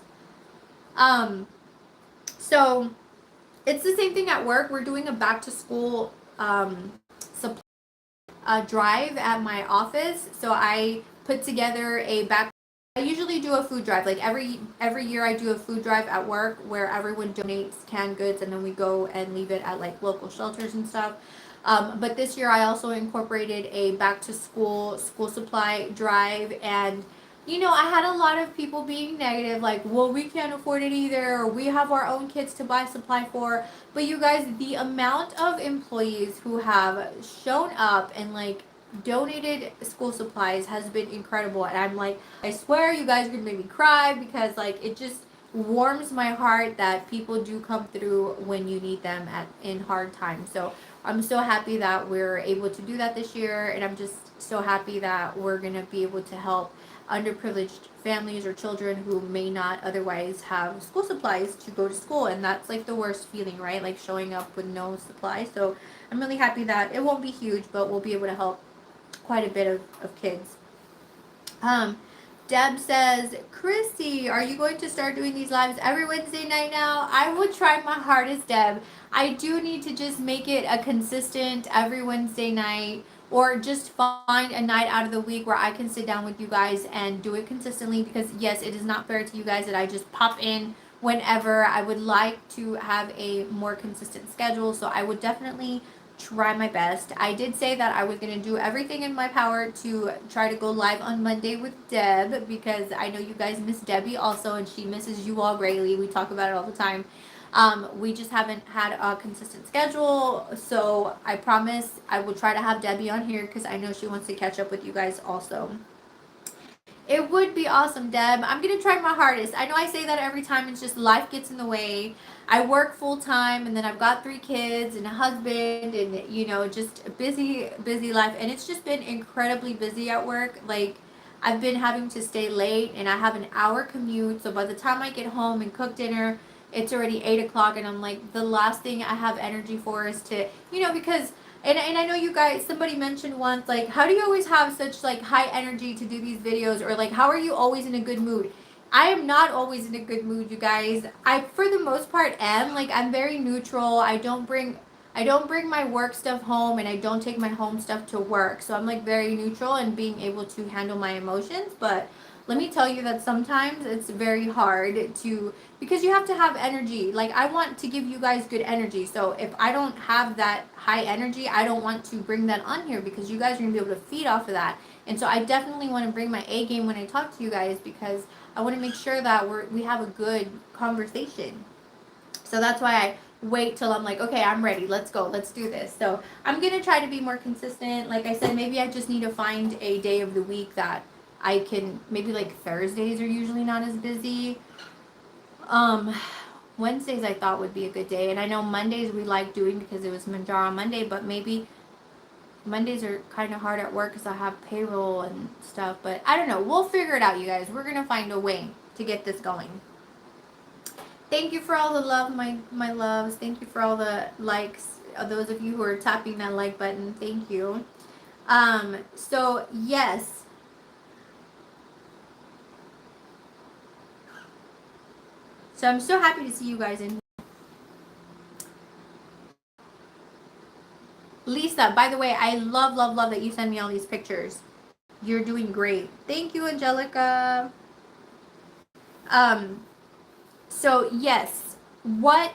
So it's the same thing at work. We're doing a back to school supply drive at my office. So I put together a back. I usually do a food drive. Like every year, I do a food drive at work where everyone donates canned goods, and then we go and leave it at like local shelters and stuff. But this year, I also incorporated a back to school supply drive, and I had a lot of people being negative, like, well, we can't afford it either, or we have our own kids to buy supply for. But you guys, the amount of employees who have shown up and like donated school supplies has been incredible. And I'm like, I swear you guys are gonna make me cry, because like it just warms my heart that people do come through when you need them in hard times. So I'm so happy that we're able to do that this year, and I'm just so happy that we're gonna be able to help underprivileged families or children who may not otherwise have school supplies to go to school. And that's like the worst feeling, right? Like showing up with no supplies. So I'm really happy that it won't be huge, but we'll be able to help quite a bit of kids. Deb says, Crissy, are you going to start doing these lives every Wednesday night now? I will try my hardest, Deb. I do need to just make it a consistent every Wednesday night, or just find a night out of the week where I can sit down with you guys and do it consistently, because yes, it is not fair to you guys that I just pop in whenever. I would like to have a more consistent schedule, so I would definitely try my best. I did say that I was going to do everything in my power to try to go live on Monday with Deb, because I know you guys miss Debbie also, and she misses you all greatly. We talk about it all the time. We just haven't had a consistent schedule, so I promise I will try to have Debbie on here, because I know she wants to catch up with you guys also. It would be awesome, Deb. I'm going to try my hardest. I know I say that every time. It's just life gets in the way. I work full time, and then I've got 3 kids and a husband, and, just a busy, busy life. And it's just been incredibly busy at work. Like, I've been having to stay late, and I have an hour commute. So by the time I get home and cook dinner, it's already 8 o'clock. And I'm like, the last thing I have energy for is to, because and I know you guys, somebody mentioned once, like, how do you always have such, like, high energy to do these videos? Or, like, how are you always in a good mood? I am not always in a good mood, you guys. I, for the most part, am. Like, I'm very neutral. I don't bring my work stuff home, and I don't take my home stuff to work. So I'm, like, very neutral and being able to handle my emotions. But let me tell you that sometimes it's very hard to, because you have to have energy. Like, I want to give you guys good energy. So if I don't have that high energy, I don't want to bring that on here, because you guys are going to be able to feed off of that. And so I definitely want to bring my A game when I talk to you guys, because I want to make sure that we have a good conversation. So that's why I wait till I'm like, okay, I'm ready. Let's go. Let's do this. So I'm going to try to be more consistent. Like I said, maybe I just need to find a day of the week that I can, maybe like Thursdays are usually not as busy. Um, Wednesdays I thought would be a good day, and I know Mondays we like doing because it was Manjaro Monday, but maybe Mondays are kind of hard at work because I have payroll and stuff. But I don't know. We'll figure it out, you guys. We're gonna find a way to get this going. Thank you for all the love, my loves. Thank you for all the likes. Those of you who are tapping that like button, thank you. So yes. So I'm so happy to see you guys in here. Lisa, by the way, I love, love, love that you send me all these pictures. You're doing great. Thank you, Angelica. So yes, what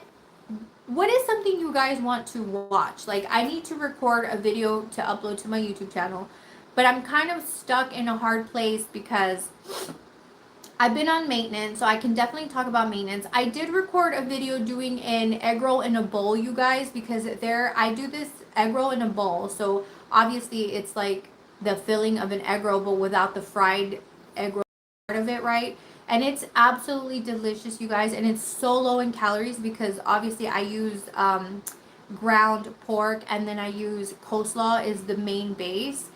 is something you guys want to watch? Like, I need to record a video to upload to my YouTube channel, but I'm kind of stuck in a hard place because I've been on maintenance, so I can definitely talk about maintenance. I did record a video doing an egg roll in a bowl, you guys, because I do this egg roll in a bowl. So obviously it's like the filling of an egg roll, but without the fried egg roll part of it, right? And it's absolutely delicious, you guys, and it's so low in calories because obviously I use ground pork, and then I use coleslaw is the main base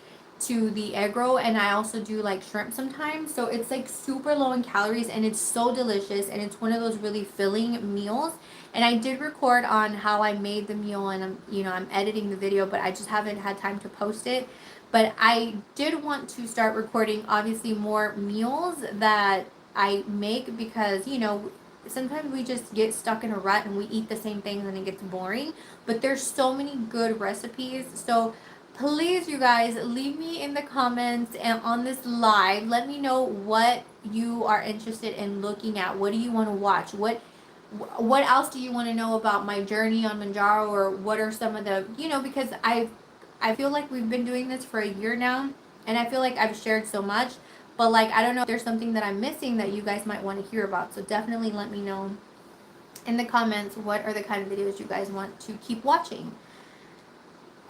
to the egg roll, and I also do like shrimp sometimes. So it's like super low in calories, and it's so delicious, and it's one of those really filling meals. And I did record on how I made the meal, and I'm editing the video, but I just haven't had time to post it. But I did want to start recording obviously more meals that I make because sometimes we just get stuck in a rut and we eat the same things and it gets boring. But there's so many good recipes. So please, you guys, leave me in the comments and on this live. Let me know what you are interested in looking at. What do you want to watch? What else do you want to know about my journey on Manjaro, or what are some of the because I feel like we've been doing this for a year now, and I feel like I've shared so much, but like I don't know if there's something that I'm missing that you guys might want to hear about. So definitely let me know in the comments what are the kind of videos you guys want to keep watching.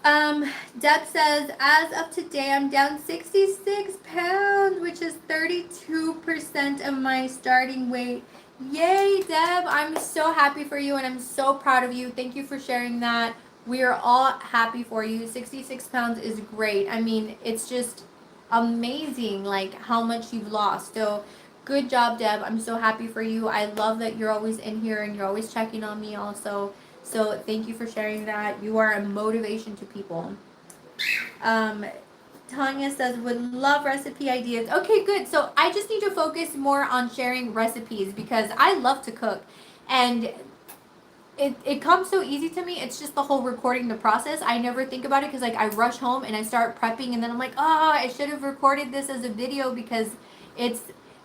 Deb says, as of today, I'm down 66 pounds, which is 32% of my starting weight. Yay, Deb. I'm so happy for you, and I'm so proud of you. Thank you for sharing that. We are all happy for you. 66 pounds is great. I mean, it's just amazing, like, how much you've lost. So, good job, Deb. I'm so happy for you. I love that you're always in here, and you're always checking on me also. So thank you for sharing that. You are a motivation to people. Tanya says, would love recipe ideas. Okay, good. So I just need to focus more on sharing recipes because I love to cook. And it comes so easy to me. It's just the whole recording the process. I never think about it because like I rush home and I start prepping, and then I'm like, oh, I should have recorded this as a video because it's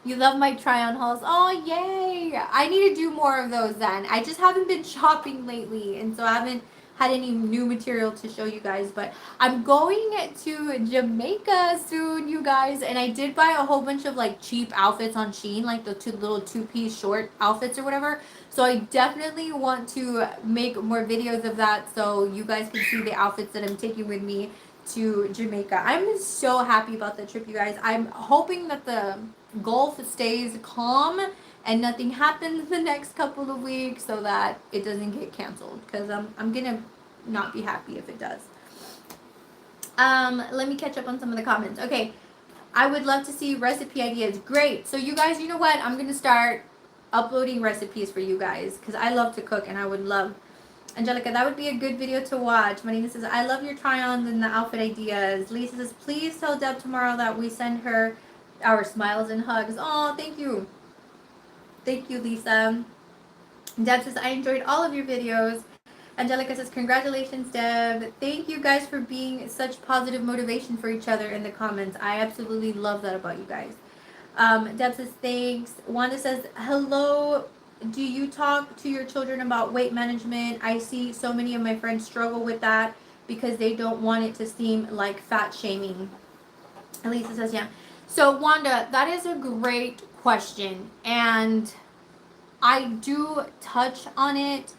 you love my try on hauls. Oh, yay. I need to do more of those then. I just haven't been shopping lately, and so I haven't had any new material to show you guys. But I'm going to Jamaica soon, you guys, and I did buy a whole bunch of like cheap outfits on Shein, like the little two-piece short outfits or whatever. So I definitely want to make more videos of that so you guys can see the outfits that I'm taking with me to Jamaica. I'm so happy about the trip, you guys. I'm hoping that the Gulf stays calm and nothing happens the next couple of weeks so that it doesn't get canceled, because I'm gonna not be happy if it does. Let me catch up on some of the comments. Okay, I would love to see recipe ideas. Great. So you guys, you know what? I'm gonna start uploading recipes for you guys because I love to cook, and I would love. Angelica, that would be a good video to watch. Marina says, I love your try-ons and the outfit ideas. Lisa says, please tell Deb tomorrow that we send her our smiles and hugs. Oh, thank you. Thank you, Lisa. Deb says, I enjoyed all of your videos. Angelica says, congratulations, Deb. Thank you guys for being such positive motivation for each other in the comments. I absolutely love that about you guys. Deb says, thanks. Wanda says, hello. Do you talk to your children about weight management? I see so many of my friends struggle with that because they don't want it to seem like fat shaming. Elisa says, yeah. So, Wanda, that is a great question. And I do touch on it.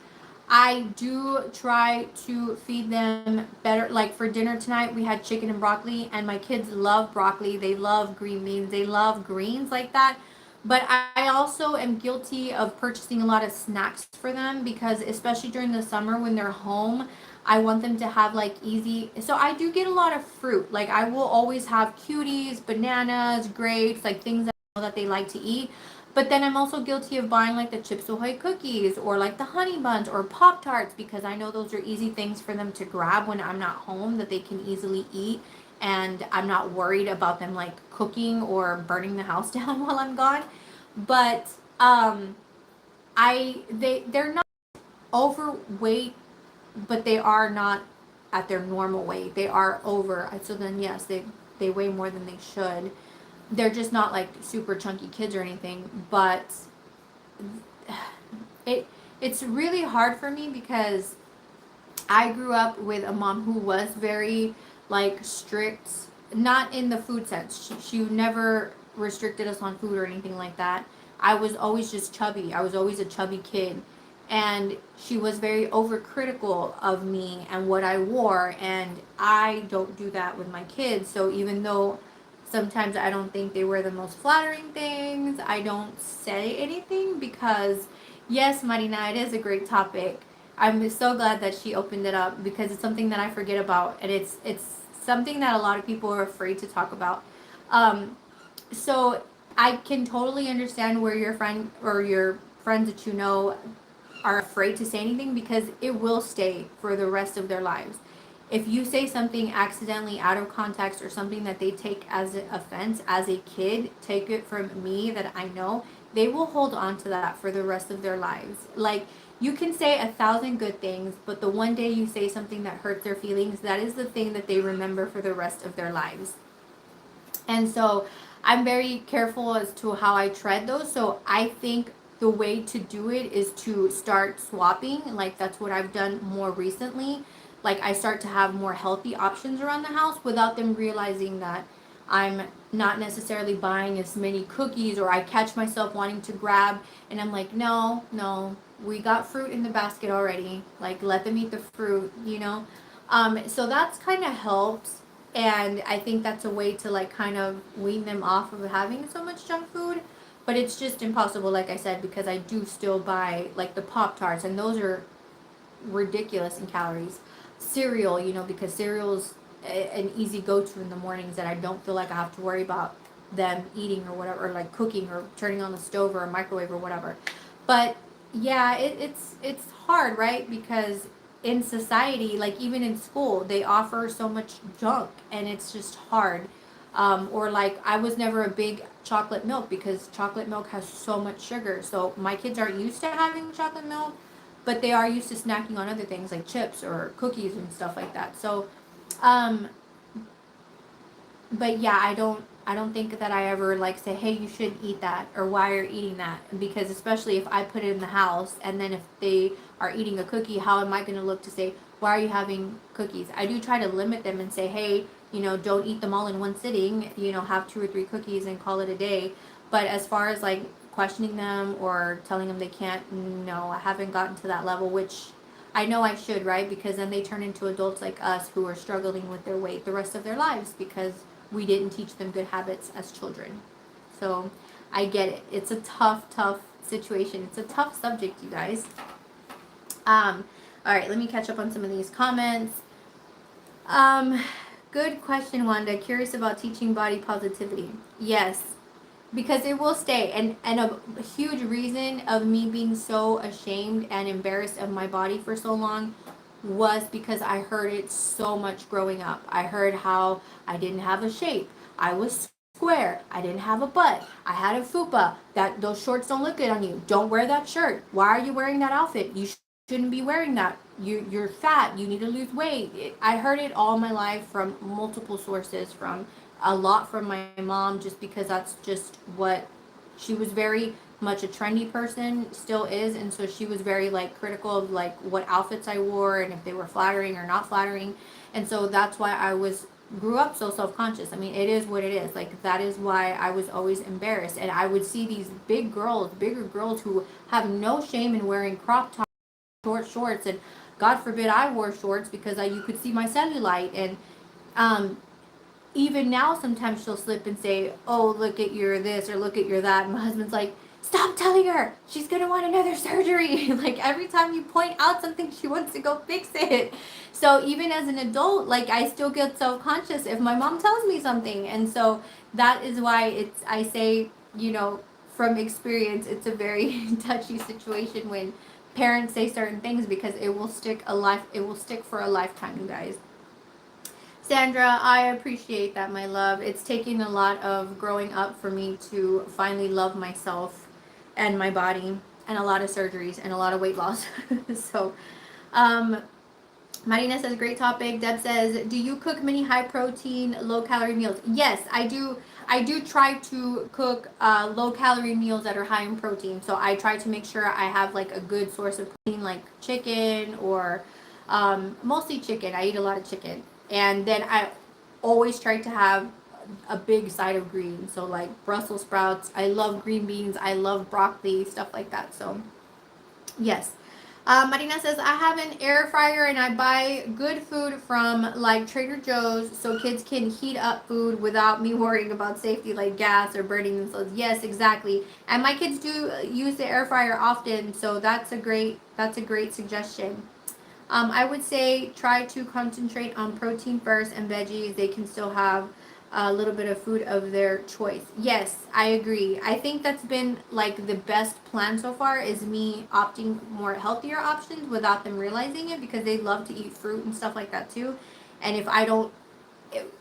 I do try to feed them better. Like for dinner tonight, we had chicken and broccoli, and my kids love broccoli. They love green beans. They love greens like that. But I also am guilty of purchasing a lot of snacks for them because, especially during the summer when they're home, I want them to have like easy. So I do get a lot of fruit. Like I will always have cuties, bananas, grapes, like things that I know that they like to eat. But then I'm also guilty of buying like the Chips Ahoy cookies or like the honey buns or Pop Tarts because I know those are easy things for them to grab when I'm not home that they can easily eat, and I'm not worried about them like cooking or burning the house down while I'm gone. But um they're not overweight, but they are not at their normal weight. They are over. So then yes, they weigh more than they should. They're just not like super chunky kids or anything, but it it's really hard for me because I grew up with a mom who was very like strict, not in the food sense. She never restricted us on food or anything like that. I was always just chubby. I was always a chubby kid. And she was very overcritical of me and what I wore. And I don't do that with my kids. So even though sometimes I don't think they wear the most flattering things, I don't say anything because, yes, Marina, it is a great topic. I'm so glad that she opened it up because it's something that I forget about, and it's something that a lot of people are afraid to talk about. Um, so I can totally understand where your friend or your friends that you know are afraid to say anything because it will stay for the rest of their lives. If you say something accidentally out of context or something that they take as an offense as a kid, take it from me that I know, they will hold on to that for the rest of their lives. Like, you can say 1,000 good things, but the one day you say something that hurts their feelings, that is the thing that they remember for the rest of their lives. And so I'm very careful as to how I tread those. So I think the way to do it is to start swapping. Like that's what I've done more recently. Like I start to have more healthy options around the house without them realizing that I'm not necessarily buying as many cookies, or I catch myself wanting to grab and I'm like, no, no, we got fruit in the basket already. Like let them eat the fruit, you know? So that's kind of helped, and I think that's a way to like kind of wean them off of having so much junk food. But it's just impossible, like I said, because I do still buy like the Pop Tarts, and those are ridiculous in calories. Cereal, you know, because cereal's an easy go-to in the mornings that I don't feel like I have to worry about them eating or whatever, or like cooking or turning on the stove or a microwave or whatever. But yeah, it's hard, right? Because in society, like even in school, they offer so much junk, and it's just hard. Or like I was never a big chocolate milk because chocolate milk has so much sugar. So my kids aren't used to having chocolate milk, but they are used to snacking on other things like chips or cookies and stuff like that. So, um, but yeah, I don't think that I ever like say, hey, you shouldn't eat that, or why are you eating that? Because especially if I put it in the house, and then if they are eating a cookie, how am I going to look to say, why are you having cookies? I do try to limit them and say, hey, you know, don't eat them all in one sitting. You know, have 2 or 3 cookies and call it a day. But as far as like questioning them or telling them they can't, no, I haven't gotten to that level, which I know I should, right? Because then they turn into adults like us who are struggling with their weight the rest of their lives because we didn't teach them good habits as children. So I get it. It's a tough, tough situation. It's a tough subject, you guys. All right, let me catch up on some of these comments. Um, Good question, Wanda. Curious about teaching body positivity. Yes, because it will stay, and a huge reason of me being so ashamed and embarrassed of my body for so long was because I heard it so much growing up. I heard how I didn't have a shape, I was square, I didn't have a butt, I had a fupa, that those shorts don't look good on you, don't wear that shirt, why are you wearing that outfit, you shouldn't be wearing that, you're fat, you need to lose weight. I heard it all my life from multiple sources, from a lot from my mom, just because that's just what she was, very much a trendy person, still is, and so she was very like critical of like what outfits I wore and if they were flattering or not flattering. And so that's why I was grew up so self-conscious. I mean, it is what it is. Like that is why I was always embarrassed, and I would see these bigger girls who have no shame in wearing crop top short shorts, and God forbid I wore shorts because you could see my cellulite. And um even now, sometimes she'll slip and say, oh, look at your this or look at your that. And my husband's like, stop telling her. She's going to want another surgery. Like, every time you point out something, she wants to go fix it. So even as an adult, like, I still get self-conscious if my mom tells me something. And so that is why I say, from experience, it's a very touchy situation when parents say certain things, because it will stick for a lifetime, you guys. Sandra, I appreciate that, my love. It's taking a lot of growing up for me to finally love myself and my body, and a lot of surgeries and a lot of weight loss. So, Marina says, great topic. Deb says, do you cook many high protein, low calorie meals? Yes, I do. I do try to cook low calorie meals that are high in protein. So I try to make sure I have like a good source of protein, like chicken or mostly chicken. I eat a lot of chicken. And then I always try to have a big side of greens. So like Brussels sprouts. I love green beans. I love broccoli, stuff like that. So yes. Marina says, I have an air fryer and I buy good food from like Trader Joe's so kids can heat up food without me worrying about safety like gas or burning themselves. Yes, exactly. And my kids do use the air fryer often, so that's a great suggestion. I would say try to concentrate on protein first and veggies. They can still have a little bit of food of their choice. Yes, I agree. I think that's been like the best plan so far, is me opting more healthier options without them realizing it, because they love to eat fruit and stuff like that too. And if I don't,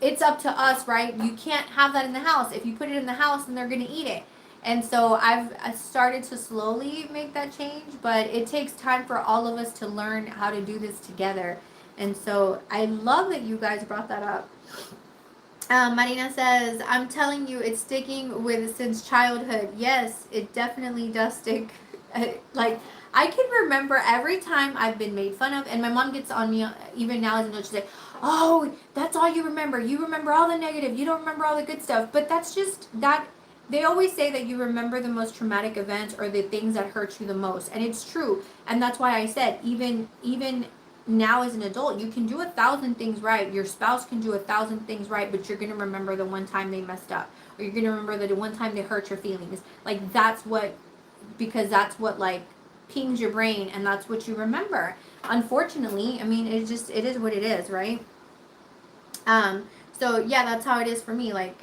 it's up to us, right? You can't have that in the house. If you put it in the house, then they're going to eat it. And so I started to slowly make that change, but it takes time for all of us to learn how to do this together. And so I love that you guys brought that up. Marina says, I'm telling you, it's sticking with since childhood. Yes, it definitely does stick. Like, I can remember every time I've been made fun of, and my mom gets on me, even now as an adult, she's like, oh, that's all you remember. You remember all the negative. You don't remember all the good stuff. But that's just, that, they always say that you remember the most traumatic events or the things that hurt you the most. And it's true. And that's why I said, even now as an adult, you can do 1,000 things right. Your spouse can do 1,000 things right, but you're going to remember the one time they messed up, or you're going to remember the one time they hurt your feelings. Like, that's what, because that's what like pings your brain, and that's what you remember. Unfortunately, I mean, it is what it is, right? So yeah, that's how it is for me. Like,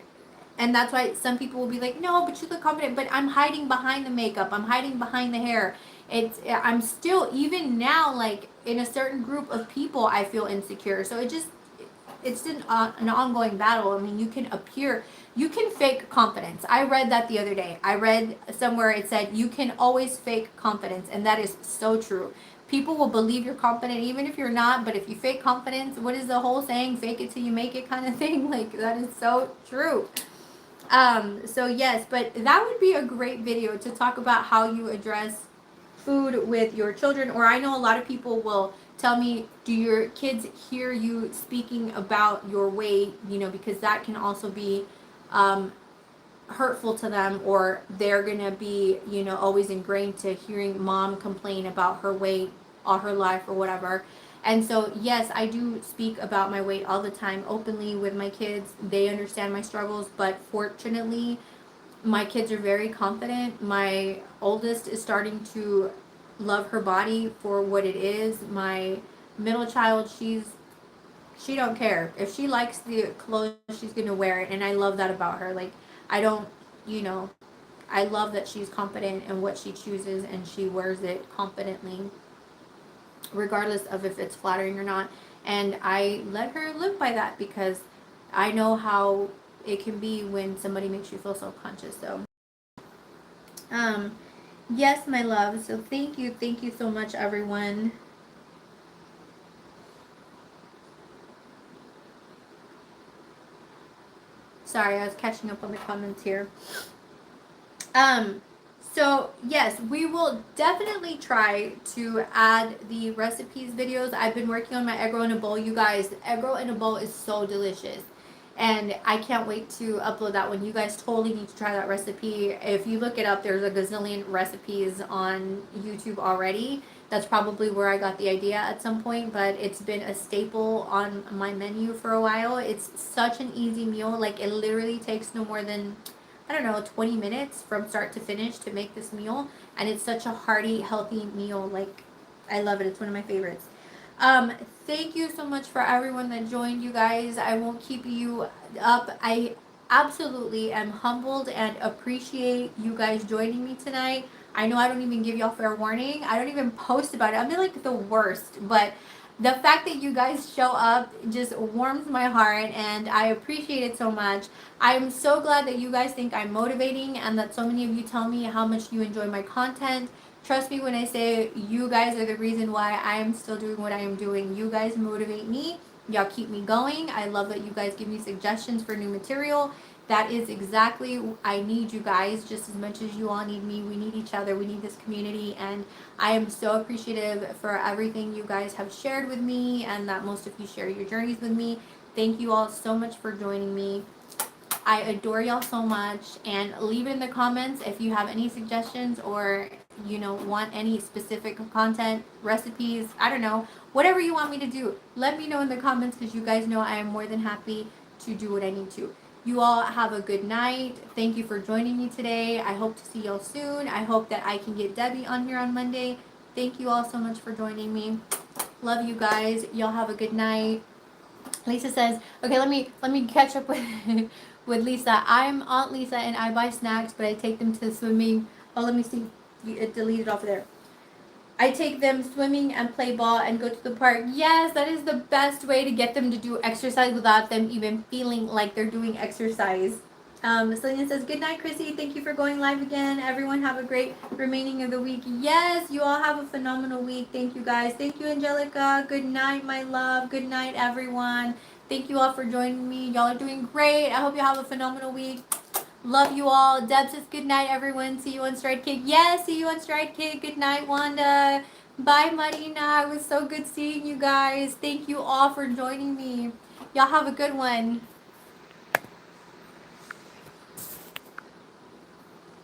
and that's why some people will be like, no, but you look confident. But I'm hiding behind the makeup. I'm hiding behind the hair. I'm still, even now, like in a certain group of people, I feel insecure. So it's an ongoing battle. I mean, you can fake confidence. I read that the other day. I read somewhere it said you can always fake confidence, and that is so true. People will believe you're confident even if you're not, but if you fake confidence, what is the whole saying? Fake it till you make it, kind of thing. Like, that is so true. So yes, but that would be a great video to talk about how you address food with your children. Or I know a lot of people will tell me, do your kids hear you speaking about your weight? Because that can also be hurtful to them, or they're gonna be always ingrained to hearing mom complain about her weight all her life or whatever. And so yes, I do speak about my weight all the time openly with my kids. They understand my struggles, but fortunately my kids are very confident. My oldest is starting to love her body for what it is. My middle child, she don't care. If she likes the clothes, she's gonna wear it, and I love that about her. Like, I don't, I love that she's confident in what she chooses, and she wears it confidently, regardless of if it's flattering or not. And I let her live by that, because I know how it can be when somebody makes you feel self-conscious. So, yes, my love. So thank you so much, everyone. Sorry, I was catching up on the comments here. So yes, we will definitely try to add the recipes videos. I've been working on my egg roll in a bowl, you guys. The egg roll in a bowl is so delicious. and I can't wait to upload that one. You guys totally need to try that recipe. If you look it up, there's a gazillion recipes on YouTube already. That's probably where I got the idea at some point, but it's been a staple on my menu for a while. It's such an easy meal. Like, it literally takes no more than, I don't know, 20 minutes from start to finish to make this meal, and it's such a hearty, healthy meal. Like, I love it. It's one of my favorites. Um, Thank you so much for everyone that joined, you guys. I won't keep you up. I absolutely am humbled and appreciate you guys joining me tonight. I know I don't even give y'all fair warning. I don't even post about it. I'm like the worst, but the fact that you guys show up just warms my heart, and I appreciate it so much. I'm so glad that you guys think I'm motivating and that so many of you tell me how much you enjoy my content. Trust me when I say you guys are the reason why I am still doing what I am doing. You guys motivate me. Y'all keep me going. I love that you guys give me suggestions for new material. That is exactly, I need you guys just as much as you all need me. We need each other. We need this community, and I am so appreciative for everything you guys have shared with me, and that most of you share your journeys with me. Thank you all so much for joining me. I adore y'all so much, and leave it in the comments if you have any suggestions, or want any specific content, recipes, I don't know, whatever you want me to do. Let me know in the comments, because you guys know I am more than happy to do what I need to. You all have a good night. Thank you for joining me today. I hope to see y'all soon. I hope that I can get Debbie on here on Monday. Thank you all so much for joining me. Love you guys. Y'all have a good night. Lisa says, okay, let me catch up with with Lisa. I'm Aunt Lisa, and I buy snacks, but I take them to swimming. Oh, let me see. It deleted off of there. I take them swimming and play ball and go to the park. Yes, that is the best way to get them to do exercise without them even feeling like they're doing exercise. Selena says, good night, Crissy. Thank you for going live again. Everyone have a great remaining of the week. Yes, you all have a phenomenal week. Thank you, guys. Thank you, Angelica. Good night, my love. Good night, everyone. Thank you all for joining me. Y'all are doing great. I hope you have a phenomenal week. Love you all. Deb says, good night, everyone. See you on Stride Cake. Yes, see you on Stride Cake. Good night, Wanda. Bye, Marina. It was so good seeing you guys. Thank you all for joining me. Y'all have a good one.